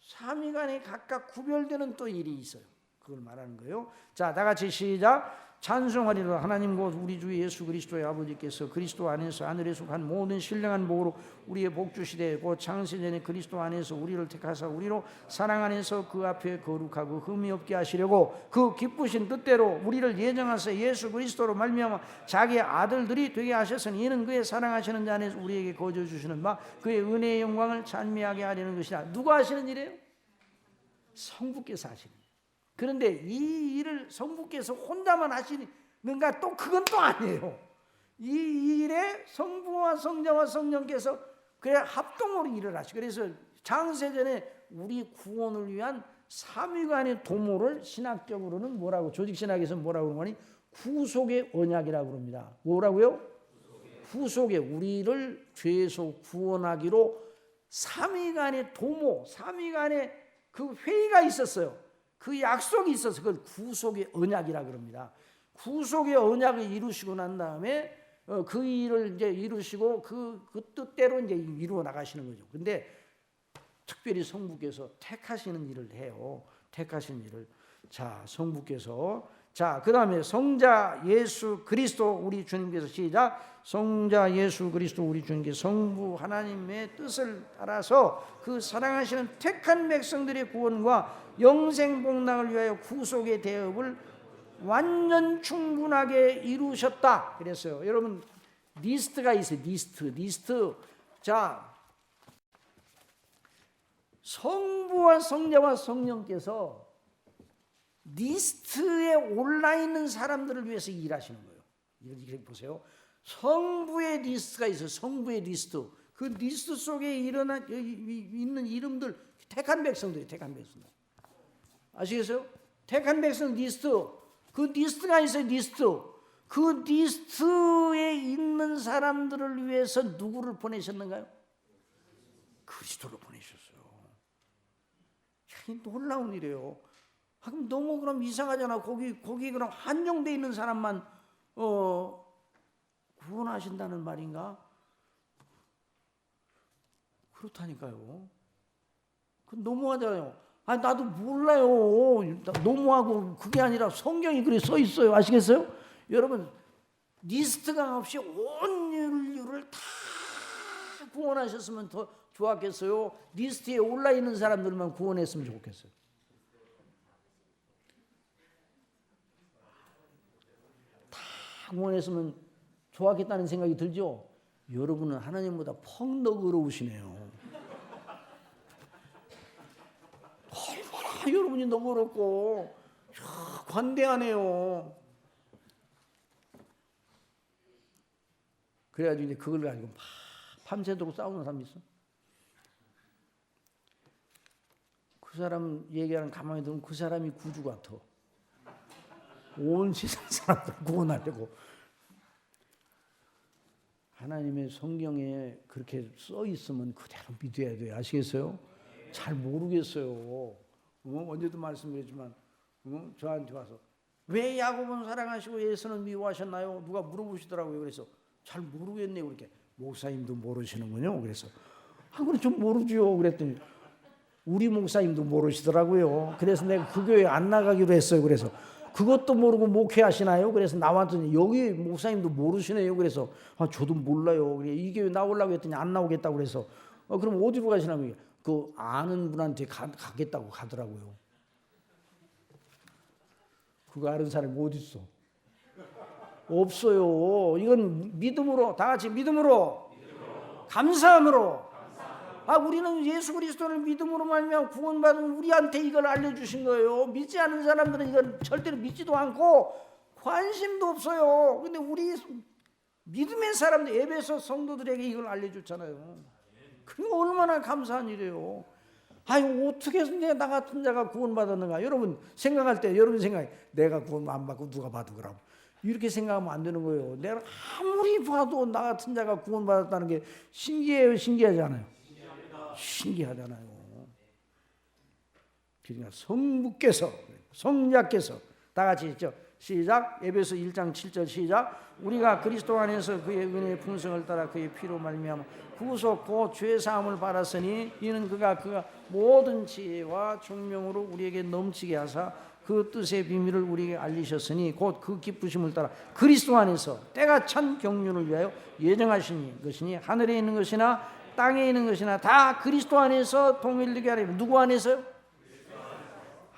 삼위간에 각각 구별되는 또 일이 있어요. 그걸 말하는 거예요. 자, 다 같이 시작. 찬송하리라. 하나님 곧 우리 주 예수 그리스도의 아버지께서 그리스도 안에서 하늘에 속한 모든 신령한 복으로 우리의 복 주시되 곧 창세전에 그리스도 안에서 우리를 택하사 우리로 사랑 안에서 그 앞에 거룩하고 흠이 없게 하시려고 그 기쁘신 뜻대로 우리를 예정하사 예수 그리스도로 말미암아 자기의 아들들이 되게 하셨으니 이는 그의 사랑하시는 자 안에서 우리에게 거저 주시는 바 그의 은혜의 영광을 찬미하게 하려는 것이라. 누가 하시는 일이에요? 성부께서 하시는 일. 그런데 이 일을 성부께서 혼자만 하시는가? 또 그건 또 아니에요. 이 일에 성부와 성자와 성령께서 그냥 합동으로 일을 하시고, 그래서 창세전에 우리 구원을 위한 삼위간의 도모를 신학적으로는 뭐라고, 조직신학에서 뭐라고 그러니 구속의 언약이라고 그럽니다. 뭐라고요? 구속의, 우리를 죄에서 구원하기로 삼위간의 도모, 삼위간의 그 회의가 있었어요. 그 약속이 있어서 그걸 구속의 언약이라 그럽니다. 구속의 언약을 이루시고 난 다음에 그 일을 이제 이루시고 그 뜻대로 이제 이루어 나가시는 거죠. 근데 특별히 성부께서 택하시는 일을 해요. 택하신 일을. 자, 성부께서. 자, 그 다음에 성자 예수 그리스도 우리 주님께서 시작. 성자 예수 그리스도 우리 주님께서 성부 하나님의 뜻을 따라서 그 사랑하시는 택한 백성들의 구원과 영생 복락을 위하여 구속의 대업을 완전 충분하게 이루셨다 그랬어요. 여러분 리스트가 있어요. 리스트. 자, 성부와 성자와 성령께서 리스트에 올라 있는 사람들을 위해서 일하시는 거예요. 이렇게 보세요. 성부의 리스트가 있어요. 성부의 리스트. 그 리스트 속에 있는 이름들, 택한 백성들이 택한 백성들. 아시겠어요? 택한 백성 리스트. 그 리스트가 있어요. 리스트. 그 리스트에 있는 사람들을 위해서 누구를 보내셨는가요? 그리스도를 보내셨어요. 야, 놀라운 일이에요. 그럼 너무 그럼 이상하잖아. 거기 그럼 한정돼 있는 사람만 구원하신다는 말인가? 그렇다니까요. 그 너무하잖아요. 아, 나도 몰라요. 너무하고 그게 아니라 성경이 그렇게 써 있어요. 아시겠어요? 여러분 리스트가 없이 온 인류를 다 구원하셨으면 더 좋았겠어요? 리스트에 올라 있는 사람들만 구원했으면 좋겠어요. 다 구원했으면 좋았겠다는 생각이 들죠? 여러분은 하나님보다 펑 너그러우시네요. 얼마나 여러분이 너그럽고 관대하네요. 그래가지고 이제 그걸 가지고 밤새도록 싸우는 사람이 있어. 그 사람 얘기하는 가만히 들으면 그 사람이 구주 같아. 온 세상 사람들 구원하려고. 하나님의 성경에 그렇게 써 있으면 그대로 믿어야 돼요. 아시겠어요? 잘 모르겠어요. 언제도 말씀드렸지만 저한테 와서 왜 야곱은 사랑하시고 에서는 미워하셨나요? 누가 물어보시더라고요. 그래서 잘 모르겠네요. 그렇게 목사님도 모르시는군요. 그래서 그래 좀 모르죠. 그랬더니 우리 목사님도 모르시더라고요. 그래서 내가 그 교회 안 나가기로 했어요. 그래서 그것도 모르고 목회하시나요? 그래서 나왔더니 여기 목사님도 모르시네요. 그래서 저도 몰라요. 이 교회 나오려고 했더니 안 나오겠다고 그래서 그럼 어디로 가시냐면 그 아는 분한테 가겠다고 가더라고요. 그거 아는 사람이 어디 있어? 없어요. 이건 믿음으로, 다 같이 믿음으로. 감사함으로. 우리는 예수 그리스도를 믿음으로 말미암아 구원받은 우리한테 이걸 알려주신 거예요. 믿지 않은 사람들은 이걸 절대로 믿지도 않고 관심도 없어요. 근데 우리 믿음의 사람들, 에베소 성도들에게 이걸 알려줬잖아요. 그게 얼마나 감사한 일이에요. 어떻게 해서 나 같은 자가 구원받았는가? 여러분 생각할 때 여러분 생각해, 내가 구원 안 받고 누가 받으라고 이렇게 생각하면 안 되는 거예요. 내가 아무리 봐도 나 같은 자가 구원받았다는 게 신기해요, 신기하잖아요. 신기하잖아요. 그러니까 성부께서, 성자께서 다 같이 있죠. 시작. 에베소 1장 7절 시작. 우리가 그리스도 안에서 그의 은혜의 풍성을 따라 그의 피로 말미암아 구속 곧 죄 사함을 받았으니 이는 그가 모든 지혜와 총명으로 우리에게 넘치게 하사 그 뜻의 비밀을 우리에게 알리셨으니 곧 그 기쁘심을 따라 그리스도 안에서 때가 찬 경륜을 위하여 예정하신 것이니 하늘에 있는 것이나 땅에 있는 것이나 다 그리스도 안에서 통일되게 하려. 누구 안에서요?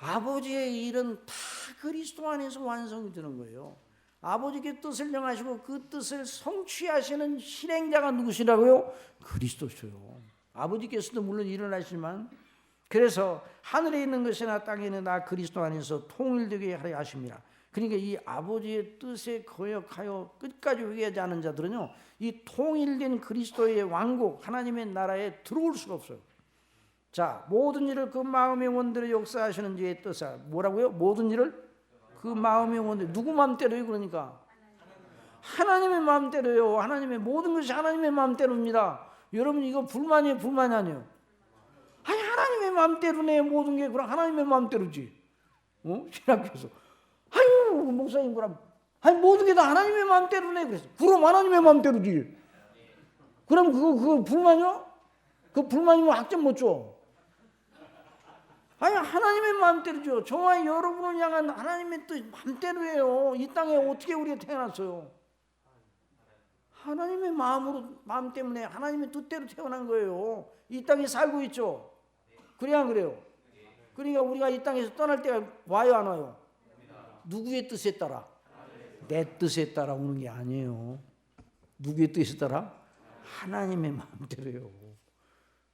아버지의 일은 다 그리스도 안에서 완성이 되는 거예요. 아버지께 뜻을 정하시고 그 뜻을 성취하시는 실행자가 누구시라고요? 그리스도셔요. 아버지께서도 물론 일어나시지만, 그래서 하늘에 있는 것이나 땅에 있는 나 그리스도 안에서 통일되게 하려 하십니다. 그러니까 이 아버지의 뜻에 거역하여 끝까지 회개하지 않은 자들은요, 이 통일된 그리스도의 왕국 하나님의 나라에 들어올 수가 없어요. 자, 모든 일을 그 마음의 원대로 역사하시는 주의 뜻아. 뭐라고요? 모든 일을 그 마음의 원대로. 누구 마음대로요? 그러니까 하나님의 마음대로요. 하나님의 모든 것이 하나님의 마음대로입니다. 여러분 이거 불만이에요? 불만이 아니에요? 아니 하나님의 마음대로네. 모든 게 그럼 하나님의 마음대로지. 신학교에서 아유 목사님 그럼 아니 모든 게 다 하나님의 마음대로네. 그래서 그럼 하나님의 마음대로지. 그럼 그거 불만이요? 그 불만이면 학점 못 줘. 아니 하나님의 마음대로죠. 저와 여러분을 향한 하나님의 뜻 마음대로예요. 이 땅에 어떻게 우리가 태어났어요? 하나님의 마음 때문에 하나님의 뜻대로 태어난 거예요. 이 땅에 살고 있죠. 그래야 안 그래요? 그러니까 우리가 이 땅에서 떠날 때가 와요 안 와요? 누구의 뜻에 따라? 내 뜻에 따라 오는 게 아니에요. 누구의 뜻에 따라? 하나님의 마음대로요.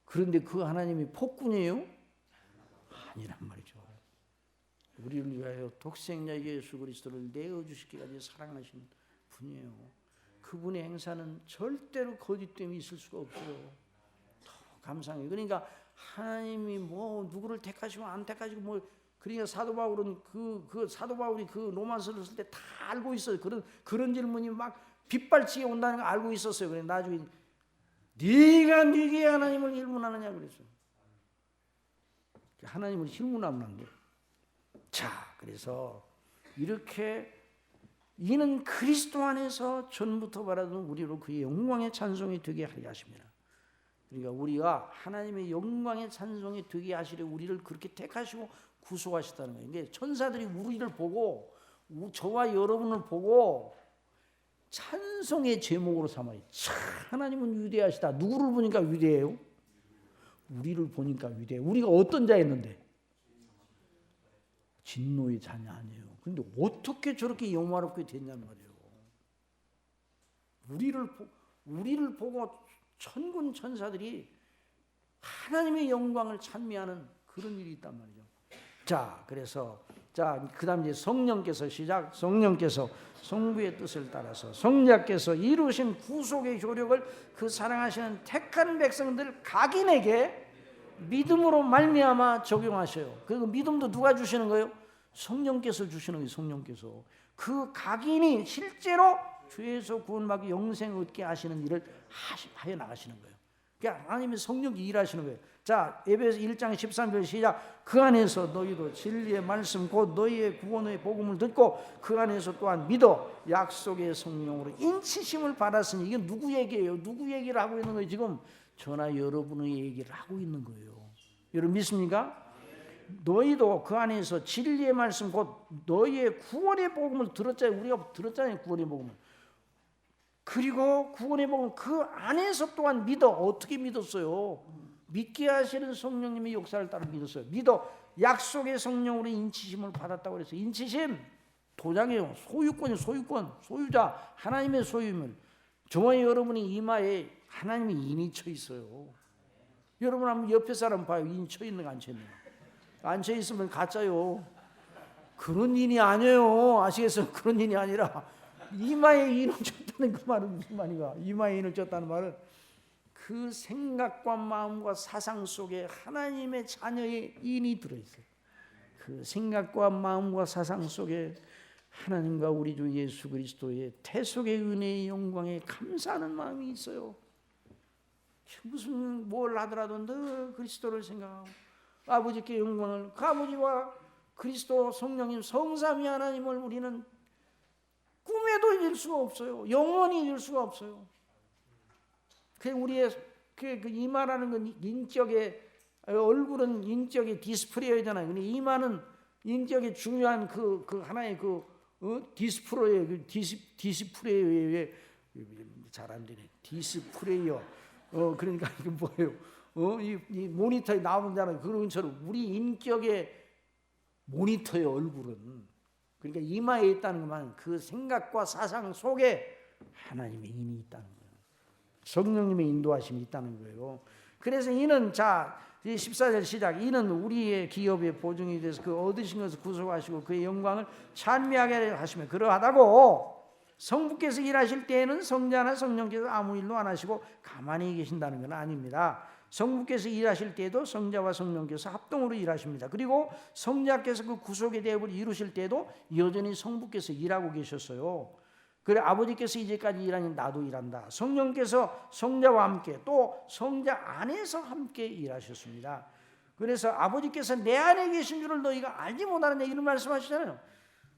그런데 그 하나님이 폭군이에요? 아니란 말이죠. 우리를 위하여 독생자 예수 그리스도를 내어주시기까지 사랑하신 분이에요. 그분의 행사는 절대로 거짓됨이 있을 수가 없어요. 더 감상해요. 그러니까 하나님이 뭐 누구를 택하시고 안 택하시고 뭐, 그러니까 사도 바울은 사도 바울이 그 로마서를 쓸 때 다 알고 있어요. 그런 질문이 막 빗발치게 온다는 걸 알고 있었어요. 그래 나중에 네가 네게 하나님을 힐문하느냐 그랬어요. 하나님을 힐문하면 안 돼요. 자, 그래서 이렇게 이는 그리스도 안에서 전부터 바라던 우리로 그의 영광의 찬송이 되게 하려 하십니다. 그러니까 우리가 하나님의 영광의 찬송이 되게 하시려 우리를 그렇게 택하시고 구속하셨다는 거예요. 이게 천사들이 우리를 보고 저와 여러분을 보고 찬송의 제목으로 삼아요. 참 하나님은 위대하시다. 누구를 보니까 위대해요? 우리를 보니까 위대해요. 우리가 어떤 자였는데? 진노의 자녀 아니에요. 그런데 어떻게 저렇게 영화롭게 됐냔 말이에요. 우리를 보고 천군 천사들이 하나님의 영광을 찬미하는 그런 일이 있단 말이죠. 자, 그래서 그다음 이제 성령께서 시작. 성령께서 성부의 뜻을 따라서 성자께서 이루신 구속의 효력을 그 사랑하시는 택한 백성들 각인에게 믿음으로 말미암아 적용하셔요. 그 믿음도 누가 주시는 거예요? 성령께서 주시는 거예요. 성령께서 그 각인이 실제로 죄에서 구원받고 영생을 얻게 하시는 일을 하여 나가시는 거예요. 그러니까 하나님의 성령이 일하시는 거예요. 자, 에베소 1장 13절 시작. 그 안에서 너희도 진리의 말씀 곧 너희의 구원의 복음을 듣고 그 안에서 또한 믿어 약속의 성령으로 인치심을 받았으니. 이게 누구 얘기예요? 누구 얘기를 하고 있는 거예요? 지금 저나 여러분의 얘기를 하고 있는 거예요. 여러분 믿습니까? 너희도 그 안에서 진리의 말씀 곧 너희의 구원의 복음을 들었잖아요. 우리가 들었잖아요. 구원의 복음을. 그리고 구원의 복음 그 안에서 또한 믿어. 어떻게 믿었어요? 믿게 하시는 성령님의 역사를 따라 믿었어요. 믿어 약속의 성령으로 인치심을 받았다고 그래서 인치심 도장이에요. 소유권이에요. 소유자 하나님의 소유물. 저와 여러분이 이마에 하나님의 인이 쳐 있어요. 여러분 한번 옆에 사람 봐요. 인 쳐 있는 거 안 쳐 있는 거. 안 쳐 있으면 가짜요. 그런 인이 아니에요. 아시겠어요? 그런 인이 아니라 이마에 인을 쳤다는 그 말은 무슨 말인가? 이마에 인을 쳤다는 말은 그 생각과 마음과 사상 속에 하나님의 자녀의 인이 들어있어요. 그 생각과 마음과 사상 속에 하나님과 우리 주 예수 그리스도의 태속의 은혜의 영광에 감사하는 마음이 있어요. 무슨 뭘 하더라도 늘 그리스도를 생각하고 아버지께 영광을, 그 아버지와 그리스도 성령님 성삼위 하나님을 우리는 살도 잊을 수가 없어요. 영원히 잊을 수가 없어요. 그 우리의 그 이마라는 건 인격의, 얼굴은 인격의 디스플레이잖아요. 근데 이마는 인격의 중요한 그 하나의 디스플레이예요. 디스플레이에 잘 안 되네. 디스플레이어. 그러니까 이게 뭐예요? 이 모니터에 나오잖아요. 그런 것처럼 우리 인격의 모니터의 얼굴은, 그러니까 이마에 있다는 것만 그 생각과 사상 속에 하나님의 인이 있다는 거예요. 성령님의 인도하심이 있다는 거예요. 그래서 이는, 자 14절 시작, 이는 우리의 기업의 보증이 돼서 그 얻으신 것을 구속하시고 그의 영광을 찬미하게 하시며, 그러하다고 성부께서 일하실 때에는 성자나 성령께서 아무 일도 안 하시고 가만히 계신다는 건 아닙니다. 성부께서 일하실 때에도 성자와 성령께서 합동으로 일하십니다. 그리고 성자께서 그 구속의 대업을 이루실 때에도 여전히 성부께서 일하고 계셨어요. 그래, 아버지께서 이제까지 일하니 나도 일한다. 성령께서 성자와 함께, 또 성자 안에서 함께 일하셨습니다. 그래서 아버지께서 내 안에 계신 줄을 너희가 알지 못하느냐, 이런 말씀하시잖아요.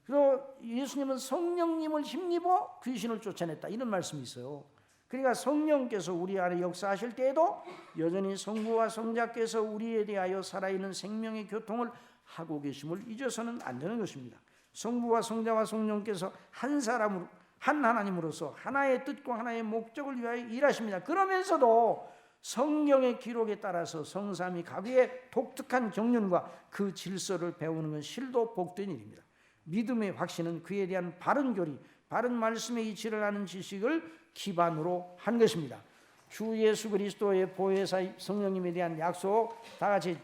그리고 예수님은 성령님을 힘입어 귀신을 쫓아냈다, 이런 말씀이 있어요. 그러니까 성령께서 우리 안에 역사하실 때에도 여전히 성부와 성자께서 우리에 대하여 살아있는 생명의 교통을 하고 계심을 잊어서는 안 되는 것입니다. 성부와 성자와 성령께서 한 사람으로, 한 하나님으로서 하나의 뜻과 하나의 목적을 위하여 일하십니다. 그러면서도 성경의 기록에 따라서 성삼위 가구의 독특한 경륜과 그 질서를 배우는 건 실도 복된 일입니다. 믿음의 확신은 그에 대한 바른 교리, 바른 말씀의 이치를 아는 지식을 기반으로 한 것입니다. 주 예수 그리스도의 보혜사 성령님에 대한 약속, 다 같이,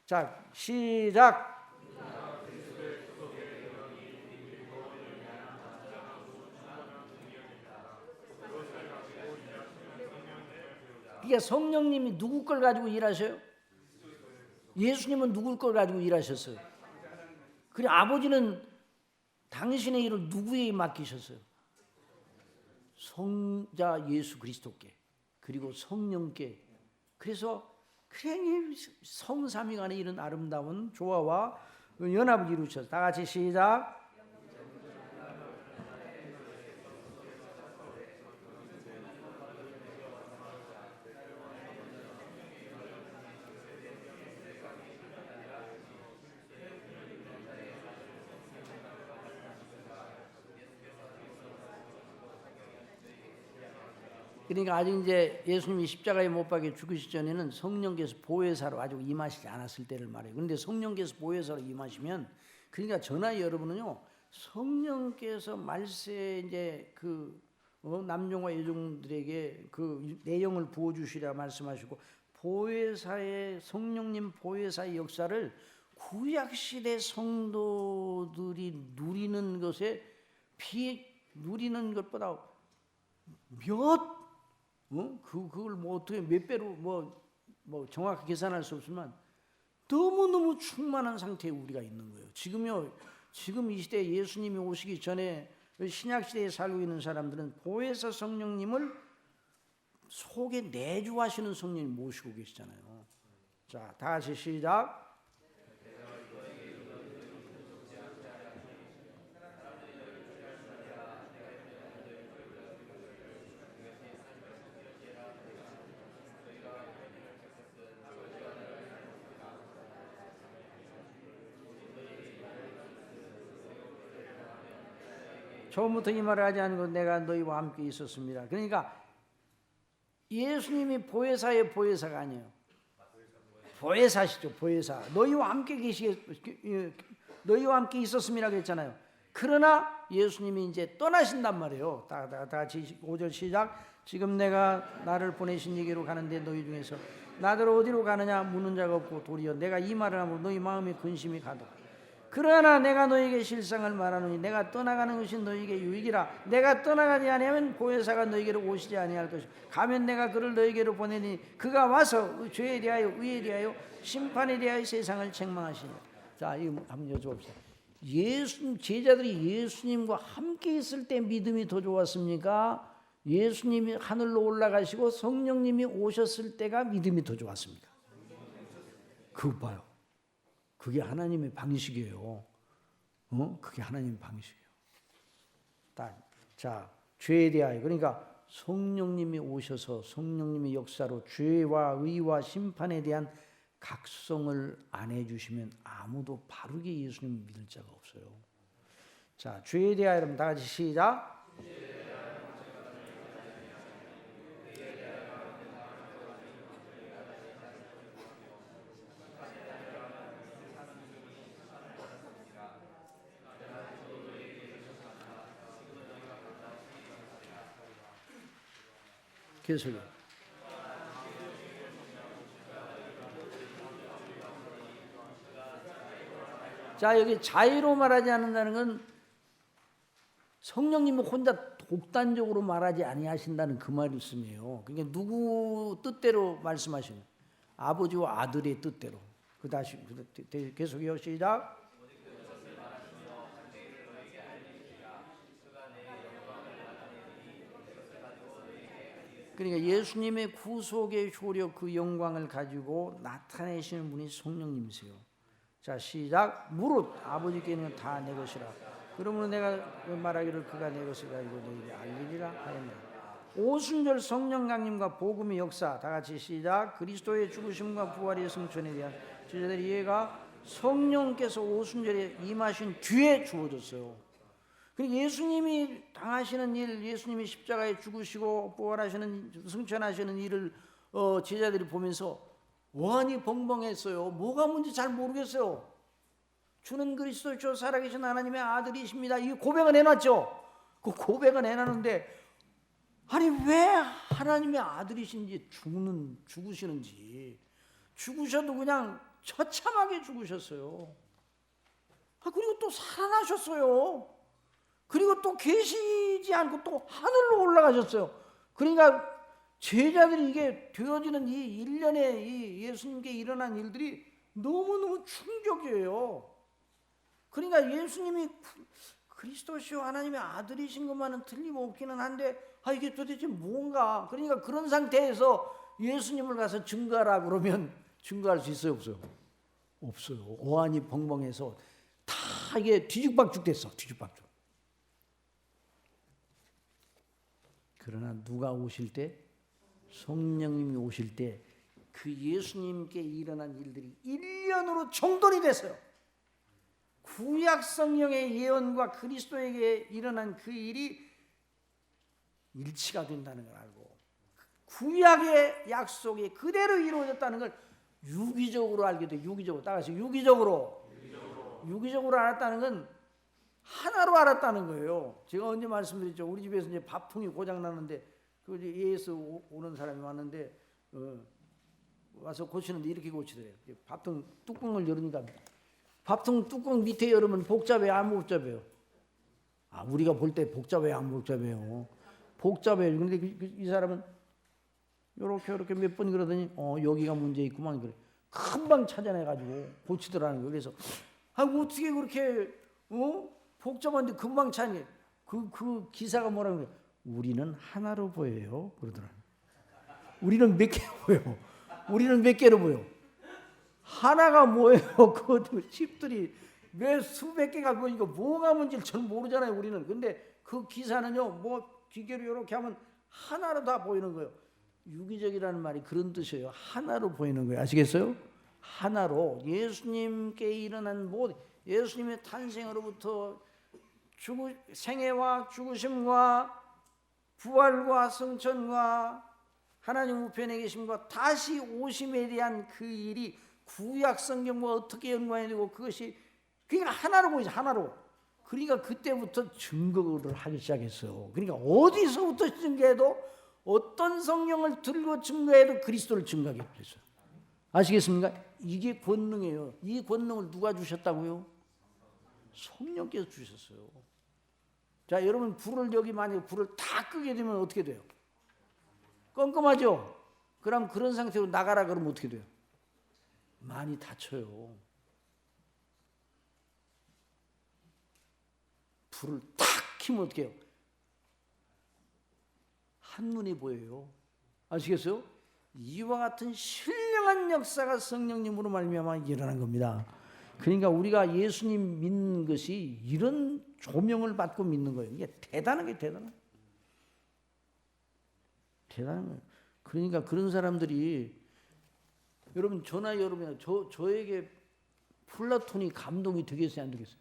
자 시작. 이게 성령님이 누구 걸 가지고 일하셔요? 예수님은 누구 걸 가지고 일하셨어요? 그리고 아버지는 당신의 일을 누구에게 맡기셨어요? 성자 예수 그리스도께, 그리고 성령께. 그래서 그냥 성삼위 간의 이런 아름다운 조화와 연합을 이루셨어요. 다 같이 시작. 그러니까 아직 이제 예수님이 십자가에 못 박혀 죽으시기 전에는 성령께서 보혜사로 아직 임하시지 않았을 때를 말해요. 그런데 성령께서 보혜사로 임하시면, 그러니까 저나 여러분은요, 성령께서 말세 이제 남종과 여종들에게 그 내용을 부어 주시라 말씀하시고, 보혜사의, 성령님 보혜사의 역사를 구약 시대 성도들이 누리는 것에 누리는 것보다 그걸 뭐 어떻게 몇 배로 뭐 정확히 계산할 수 없지만 너무너무 충만한 상태에 우리가 있는 거예요. 지금 이 시대에 예수님이 오시기 전에 신약 시대에 살고 있는 사람들은 보혜사 성령님을 속에 내주하시는 성령님 모시고 계시잖아요. 자, 다 같이 시작. 처음부터 이 말을 하지 않고 내가 너희와 함께 있었습니다. 그러니까 예수님이 보혜사의 보혜사가 아니에요. 보혜사시죠, 보혜사. 너희와 함께 너희와 함께 있었습니다 그랬잖아요. 그러나 예수님이 이제 떠나신단 말이에요. 다 같이 5절 시작. 지금 내가 나를 보내신 이게로 가는데 너희 중에서 나들 어디로 가느냐 묻는 자가 없고, 도리어 내가 이 말을 하므로 너희 마음에 근심이 가득. 그러나 내가 너에게 실상을 말하노니 내가 떠나가는 것이 너에게 유익이라. 내가 떠나가지 아니하면 보혜사가 너에게로 오시지 아니할 것이고, 가면 내가 그를 너에게로 보내니 그가 와서 죄에 대하여 의에 대하여 심판에 대하여 세상을 책망하시니. 자, 이거 한번 여쭤봅시다. 제자들이 예수님과 함께 있을 때 믿음이 더 좋았습니까? 예수님이 하늘로 올라가시고 성령님이 오셨을 때가 믿음이 더 좋았습니까? 그거 봐요. 그게 하나님의 방식이에요. 그게 하나님의 방식이에요. 자, 죄에 대하여, 그러니까 성령님이 오셔서 성령님의 역사로 죄와 의와 심판에 대한 각성을 안 해주시면 아무도 바르게 예수님을 믿을 자가 없어요. 자, 죄에 대하여 여러분 다 같이 시작. 계속요. 자, 여기 자의로 말하지 않는다는 건 성령님이 혼자 독단적으로 말하지 아니하신다는 그 말씀이에요. 그러니까 누구 뜻대로 말씀하시는, 아버지와 아들의 뜻대로. 그 다시 계속요. 시작. 그러니까 예수님의 구속의 효력, 그 영광을 가지고 나타내시는 분이 성령님이세요. 자, 시작. 무릇 아버지께는 다 내 것이라. 그러므로 내가 말하기를 그가 내 것을 가지고 너희에게 알리리라 하였노라. 오순절 성령 강림과 복음의 역사, 다 같이 시작. 그리스도의 죽으심과 부활의 승천에 대한 제자들의 이해가 성령께서 오순절에 임하신 뒤에 주어졌어요. 그리고 예수님이 당하시는 일, 예수님이 십자가에 죽으시고 부활하시는, 승천하시는 일을 제자들이 보면서 원이 벙벙했어요. 뭐가 뭔지 잘 모르겠어요. 주는 그리스도시요 살아계신 하나님의 아들이십니다. 이 고백은 해놨죠. 그 고백은 해놨는데, 아니 왜 하나님의 아들이신지 죽으시는지, 죽으셔도 그냥 처참하게 죽으셨어요. 그리고 또 살아나셨어요. 그리고 또 계시지 않고 또 하늘로 올라가셨어요. 그러니까 제자들이 이게 되어지는 이 1년에 이 예수님께 일어난 일들이 너무너무 충격이에요. 그러니까 예수님이 그리스도시요 하나님의 아들이신 것만은 틀림없기는 한데, 이게 도대체 뭔가. 그러니까 그런 상태에서 예수님을 가서 증거하라 그러면 증거할 수 있어요, 없어요? 없어요. 오한이 벙벙해서 다 이게 뒤죽박죽 됐어. 뒤죽박죽. 그러나 누가 오실 때, 성령님이 오실 때 그 예수님께 일어난 일들이 1년으로 정돈이 됐어요. 구약 성령의 예언과 그리스도에게 일어난 그 일이 일치가 된다는 걸 알고, 구약의 약속이 그대로 이루어졌다는 걸 유기적으로 알게 돼. 유기적으로. 따라서 유기적으로 알았다는 건 하나로 알았다는 거예요. 제가 언제 말씀드렸죠. 우리 집에서 이제 밥통이 고장 나는데, 그 예에서 오는 사람이 왔는데 와서 고치는데 이렇게 고치더래요. 밥통 뚜껑을 열으니까 밥통 뚜껑 밑에 열으면 복잡해요, 안 복잡해요? 우리가 볼 때 복잡해요, 안 복잡해요? 복잡해요. 그런데 이 사람은 요렇게 몇 번 그러더니 여기가 문제 있구만 그래. 금방 찾아내가지고 고치더라는 거예요. 그래서 어떻게 그렇게 복잡한데 금방 찾니? 그 기사가 뭐라고 그래? 우리는 하나로 보여요. 그러더라고요. 우리는 몇 개로 보여? 우리는 몇 개로 보여? 하나가 뭐예요? 그 칩들이 몇 수백 개가 보니까 뭐가 뭔지를 전 모르잖아요, 우리는. 근데 그 기사는요, 뭐 기계로 이렇게 하면 하나로 다 보이는 거예요. 유기적이라는 말이 그런 뜻이에요. 하나로 보이는 거예요. 아시겠어요? 하나로 예수님께 일어난 예수님의 탄생으로부터 생애와 죽으심과 부활과 승천과 하나님 우편에 계심과 다시 오심에 대한 그 일이 구약 성경과 어떻게 연관이 되고, 그것이 그러니까 하나로 보이죠. 하나로. 그러니까 그때부터 증거를 하기 시작했어요. 그러니까 어디서부터 증거해도, 어떤 성경을 들고 증거해도 그리스도를 증거하게 됐어요. 아시겠습니까? 이게 권능이에요. 이 권능을 누가 주셨다고요? 성령께서 주셨어요. 자, 여러분 불을 만약에 불을 다 끄게 되면 어떻게 돼요? 껌껌하죠? 그럼 그런 상태로 나가라 그러면 어떻게 돼요? 많이 다쳐요. 불을 탁 켜면 어떻게 해요? 한눈에 보여요. 아시겠어요? 이와 같은 신령한 역사가 성령님으로 말미암아 일어난 겁니다. 그러니까 우리가 예수님 믿는 것이 이런 조명을 받고 믿는 거예요. 이게 대단한 게 대단한 거예요. 그러니까 그런 사람들이 여러분 저나 여러분 저에게 플라톤이 감동이 되겠어요, 안 되겠어요?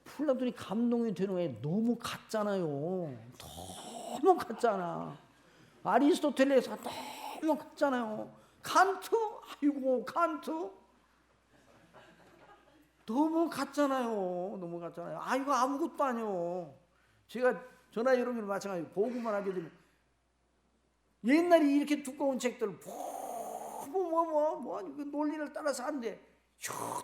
플라톤이 감동이 되는 게 너무 같잖아요. 너무 같잖아. 아리스토텔레스가 너무 같잖아요. 칸트, 아이고 칸트 너무 같잖아요. 너무 같잖아요. 아 이거 아무것도 아니요. 제가 저나 여러분이 마찬가지 보고만 하게 되면 옛날에 이렇게 두꺼운 책들을 그 논리를 따라서 하는데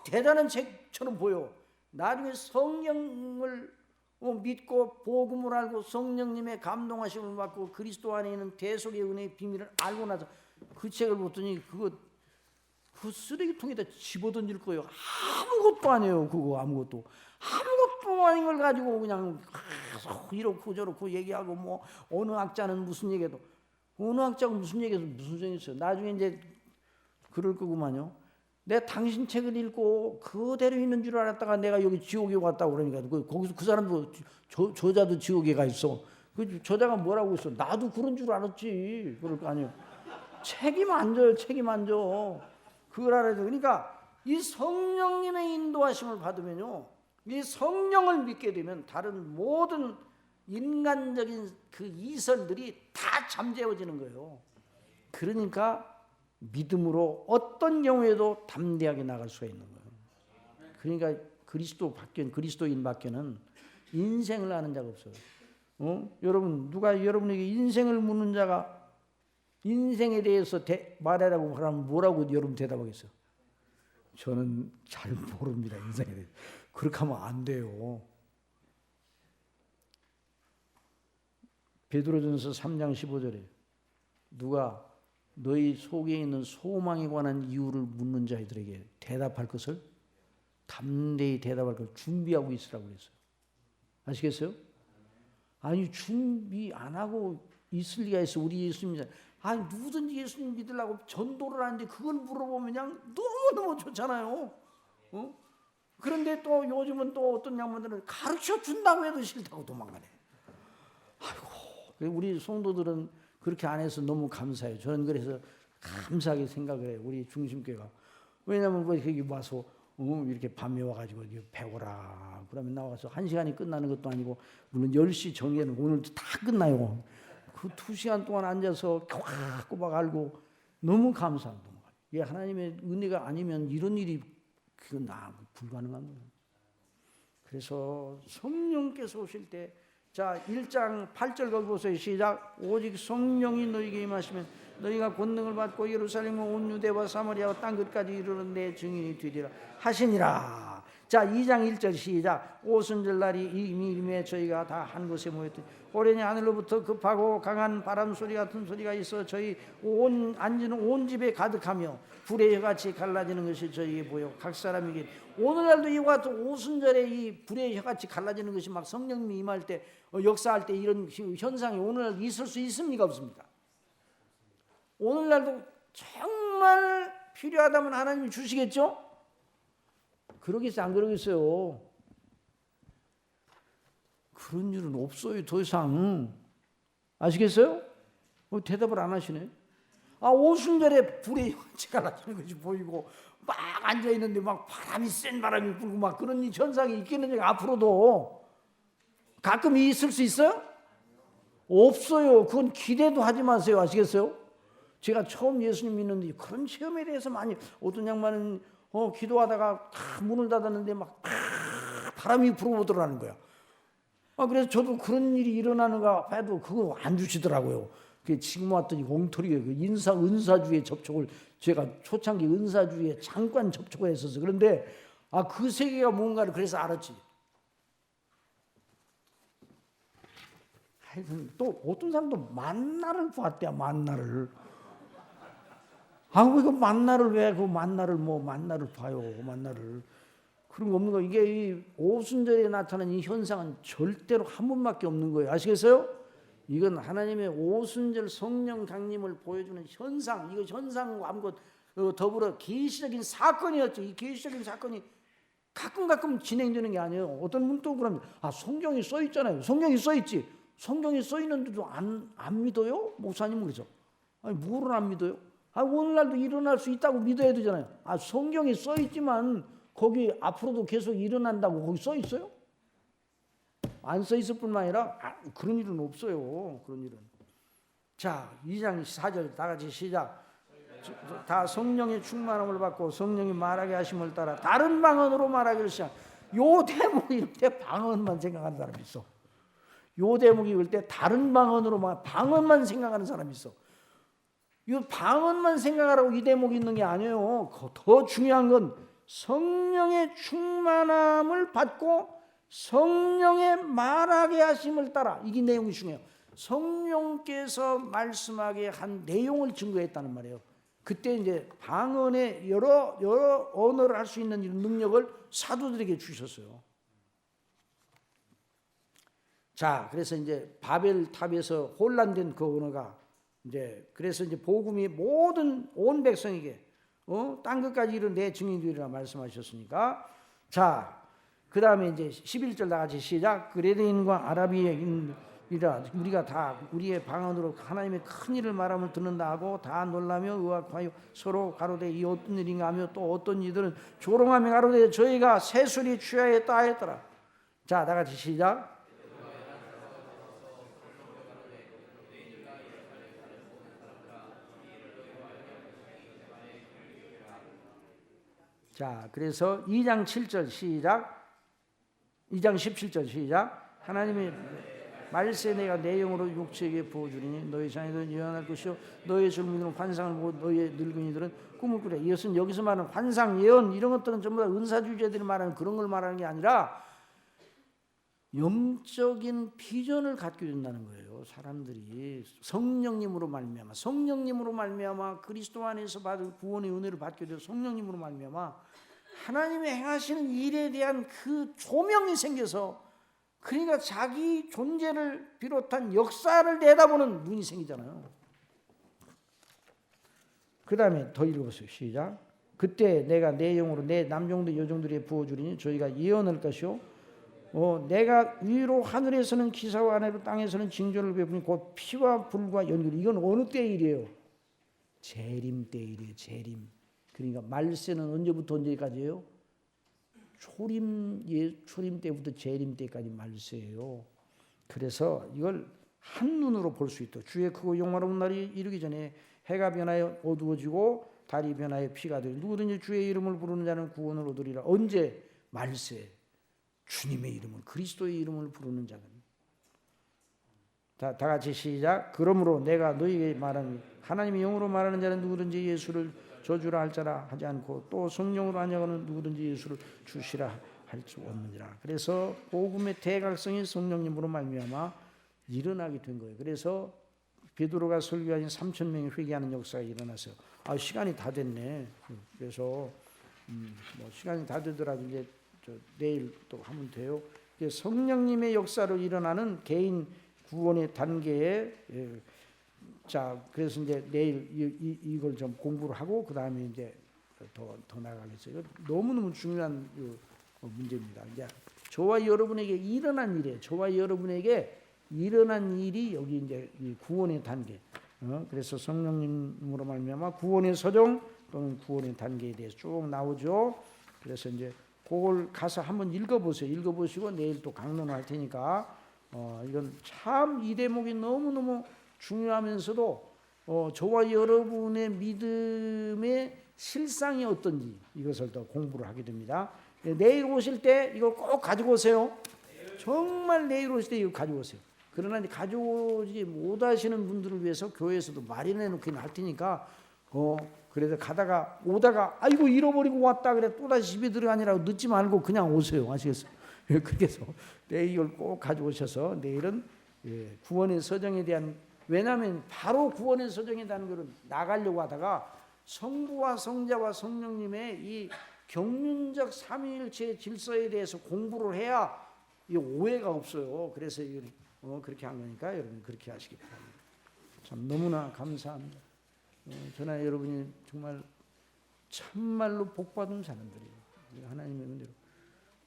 대단한 책처럼 보여. 나중에 성령을 믿고 복음을 알고 성령님의 감동하심을 받고 그리스도 안에 있는 대속의 은혜의 비밀을 알고 나서 그 책을 보더니 그 쓰레기통에다 집어던질 거예요. 아무것도 아니에요. 그거 아무것도 아닌 걸 가지고 그냥 이렇고 저렇고 얘기하고 뭐 어느 학자는 무슨 얘기해도 어느 학자가 무슨 얘기해도 무슨 소용이 있어요. 나중에 이제 그럴 거구만요. 내가 당신 책을 읽고 그대로 있는 줄 알았다가 내가 여기 지옥에 왔다고 그러니까 거기서 그 사람도 저자도 지옥에 가 있어. 그 저자가 뭐라고 했어? 나도 그런 줄 알았지. 그럴 거 아니에요. 책임 안 져요. 책임 안 져. 그걸 알아야 돼. 그러니까 이 성령님의 인도하심을 받으면요, 이 성령을 믿게 되면 다른 모든 인간적인 그 이설들이 다 잠재워지는 거예요. 그러니까 믿음으로 어떤 경우에도 담대하게 나갈 수가 있는 거예요. 그러니까 그리스도인 밖에는 인생을 아는 자가 없어요. 여러분 누가 여러분에게 인생을 묻는 자가 인생에 대해서 말하라고 하면 뭐라고 여러분 대답하겠어요? 저는 잘 모릅니다. 인생에 대해서. 그렇게 하면 안 돼요. 베드로전서 3장 15절에 누가 너희 속에 있는 소망에 관한 이유를 묻는 자들에게 대답할 것을 담대히 대답할 것을 준비하고 있으라고 그랬어요. 아시겠어요? 아니 준비 안 하고 있을 리가 있어. 우리 예수님 아니 누구든지 예수님 믿으려고 전도를 하는데 그걸 물어보면 그냥 너무너무 좋잖아요. 그런데 또 요즘은 또 어떤 양반들은 가르쳐 준다고 해도 싫다고 도망가네. 아이고 우리 성도들은 그렇게 안 해서 너무 감사해요. 저는 그래서 감사하게 생각을 해요. 우리 중심교회가. 왜냐하면 여기 와서 이렇게 밤에 와가지고 배워라. 그러면 나와서 1시간이 끝나는 것도 아니고 물론 10시 정에는 오늘도 다 끝나요. 그 2시간 동안 앉아서 꼬박 알고 너무 감사합니다. 예, 하나님의 은혜가 아니면 이런 일이 불가능한 거예요. 그래서 성령께서 오실 때 자 1장 8절 거기 보세요. 시작. 오직 성령이 너희에게 임하시면 너희가 권능을 받고 예루살렘과 온 유대와 사마리아와 땅 끝까지 이르는 내 증인이 되리라 하시니라. 자 2장 1절 시작. 오순절 날이 이미 임해 저희가 다 한 곳에 모였더니 호련히 하늘로부터 급하고 강한 바람 소리 같은 소리가 있어 저희 앉은 온 집에 가득하며 불의 혀같이 갈라지는 것이 저희에게 보여 각 사람에게 오늘날도 이와 같은 오순절에 이 불의 혀같이 갈라지는 것이 막 성령님이 임할 때 역사할 때 이런 현상이 오늘날 있을 수 있습니까? 없습니까? 오늘날도 정말 필요하다면 하나님이 주시겠죠? 그러겠어요? 안 그러겠어요? 그런 일은 없어요. 더 이상. 아시겠어요? 대답을 안 하시네. 오순절에 불의 혀같이 갈라지는 것이 보이고 막 앉아있는데 막 바람이 센 바람이 불고 막 그런 현상이 있겠느냐. 앞으로도 가끔 있을 수 있어요? 없어요. 그건 기대도 하지 마세요. 아시겠어요? 제가 처음 예수님 믿는데 그런 체험에 대해서 많이 어떤 양반은 기도하다가 다 문을 닫았는데 막 바람이 불어오더라는 거야. 그래서 저도 그런 일이 일어나는가 해도 그거 안 주시더라고요. 지금 왔더니 엉터리에 그 은사주의 접촉을 제가 초창기 은사주의에 잠깐 접촉을 했었어요. 그런데 그 세계가 뭔가를 그래서 알았지. 하여튼 또 어떤 사람도 만나를 봤대요. 만나를. 이거 만나를 왜 그 만나를 봐요. 만나를. 그런 거 없는 거. 이게 이 오순절에 나타나는 이 현상은 절대로 한 번밖에 없는 거예요. 아시겠어요? 이건 하나님의 오순절 성령 강림을 보여주는 현상. 이거 현상과 아무것 더불어 계시적인 사건이었죠. 이 계시적인 사건이 가끔 진행되는 게 아니에요. 어떤 분은 또 그럽니다. 성경이 써 있잖아요. 성경이 써 있지. 성경이 써 있는데도 안 믿어요? 목사님은 그러죠. 아니, 뭐를 안 믿어요? 오늘날도 일어날 수 있다고 믿어야 되잖아요. 성경이 써 있지만 거기 앞으로도 계속 일어난다고 거기 써 있어요? 안 써 있을 뿐만 아니라 그런 일은 없어요. 그런 일은. 자, 2장 4절 다 같이 시작. 다 성령의 충만함을 받고 성령이 말하게 하심을 따라 다른 방언으로 말하기를 시작. 요 대목이 읽을 때 방언만 생각하는 사람이 있어. 요 대목이 읽을 때 다른 방언으로 방언만 생각하는 사람이 있어. 이 방언만 생각하라고 이 대목이 있는 게 아니에요. 더 중요한 건 성령의 충만함을 받고 성령의 말하게 하심을 따라, 이게 내용이 중요해요. 성령께서 말씀하게 한 내용을 증거했다는 말이에요. 그때 이제 방언의 여러 언어를 할 수 있는 능력을 사도들에게 주셨어요. 자, 그래서 이제 바벨 탑에서 혼란된 그 언어가 그래서 이제 복음이 모든 온 백성에게 땅 끝까지 이른 내 증인들이라 말씀하셨으니까, 자, 그 다음에 이제 11절 다 같이 시작. 그레데인과 아라비인이라 우리가 다 우리의 방언으로 하나님의 큰 일을 말함을 듣는다 하고 다 놀라며 의학하여 서로 가로되 이 어떤 일인가 하며 또 어떤 이들은 조롱하며 가로되 저희가 새술이 취하였다 하였더라. 자, 다 같이 시작. 자, 그래서 2장 7절 시작. 2장 17절 시작. 하나님의 말세 내가 내 영으로 육체에게 부어주리니 너희 자녀들은 예언할 것이요 너희 젊은이들은 환상을 보고 너희 늙은이들은 꿈을 꾸리라. 이것은 여기서 말하는 환상, 예언 이런 것들은 전부 다 은사주제들이 말하는 그런 걸 말하는 게 아니라 영적인 비전을 갖게 된다는 거예요. 사람들이 성령님으로 말미암아 그리스도 안에서 받은 구원의 은혜를 받게 되어 성령님으로 말미암아 하나님의 행하시는 일에 대한 그 조명이 생겨서, 그러니까 자기 존재를 비롯한 역사를 내다보는 눈이 생기잖아요. 그 다음에 더 읽어보세요. 시작. 그때 내가 내 영으로 내 남종들 여종들에 부어주리니 저희가 예언할 것이요 내가 위로 하늘에서는 기사와 아래로 땅에서는 징조를 베푸니 곧 피와 불과 연기로. 이건 어느 때의 일이에요? 재림 때의 일이에요. 재림. 그러니까 말세는 언제부터 언제까지예요? 초림 때부터 재림 때까지 말세예요. 그래서 이걸 한눈으로 볼 수 있도록 주의 크고 영화로운 날이 이르기 전에 해가 변하여 어두워지고 달이 변하여 피가 되고 누구든지 주의 이름을 부르는 자는 구원을 얻으리라. 언제? 말세. 주님의 이름을, 그리스도의 이름을 부르는 자는. 다 같이 시작. 그러므로 내가 너희에게 말하는 하나님의 영으로 말하는 자는 누구든지 예수를 저주라 할 자라 하지 않고 또 성령으로 하냐고는 누구든지 예수를 주시라 할 수 없느니라. 그래서 복음의 대각성이 성령님으로 말미암아 일어나게 된 거예요. 그래서 베드로가 설교하신 3,000명이 회개하는 역사가 일어났어요. 시간이 다 됐네. 그래서 시간이 다 되더라도 이제 내일 또 하면 돼요. 성령님의 역사로 일어나는 개인 구원의 단계에 자, 그래서 이제 내일 이걸 좀 공부를 하고 그 다음에 이제 더 나가겠어요. 너무너무 중요한 문제입니다. 이제 저와 여러분에게 일어난 일이에요. 저와 여러분에게 일어난 일이 여기 이제 이 구원의 단계. 그래서 성령님으로 말미암아 구원의 서정 또는 구원의 단계에 대해서 쭉 나오죠. 그래서 이제 그걸 가서 한번 읽어보세요. 읽어보시고 내일 또 강론할 테니까 이건 참 이 대목이 너무너무 중요하면서도 저와 여러분의 믿음의 실상이 어떤지 이것을 더 공부를 하게 됩니다. 내일 오실 때 이걸 꼭 가지고 오세요. 정말 내일 오실 때 이거 가지고 오세요. 그러나 가지고 오지 못하시는 분들을 위해서 교회에서도 마련해 놓기는 할 테니까 그래도 오다가 아이고 잃어버리고 왔다 그래 또다시 집에 들어가니라고 늦지 말고 그냥 오세요. 아시겠어요? 그렇게 해서 내일 이걸 꼭 가지고 오셔서 내일은 구원의 서정에 대한, 왜냐하면 바로 구원의 서정에 대한 것은 나가려고 하다가 성부와 성자와 성령님의 이 경륜적 삼위일체 질서에 대해서 공부를 해야 이 오해가 없어요. 그래서 이걸 그렇게 한 거니까 여러분 그렇게 하시기 바랍니다. 참 너무나 감사합니다. 저나 여러분이 정말 참말로 복받은 사람들이에요. 하나님의 은혜로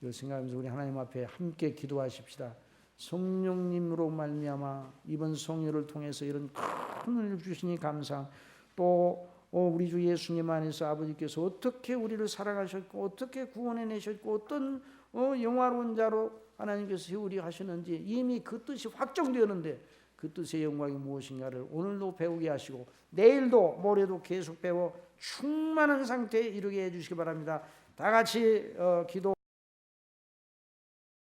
이걸 생각하면서 우리 하나님 앞에 함께 기도하십시다. 성령님으로 말미암아 이번 성회를 통해서 이런 큰 은혜를 주시니 감사. 또 우리 주 예수님 안에서 아버지께서 어떻게 우리를 사랑하셨고 어떻게 구원해내셨고 어떤 영화로운 자로 하나님께서 세우리 하시는지 이미 그 뜻이 확정되었는데 그 뜻의 영광이 무엇인가를 오늘도 배우게 하시고 내일도 모레도 계속 배워 충만한 상태에 이르게 해주시기 바랍니다. 다 같이 기도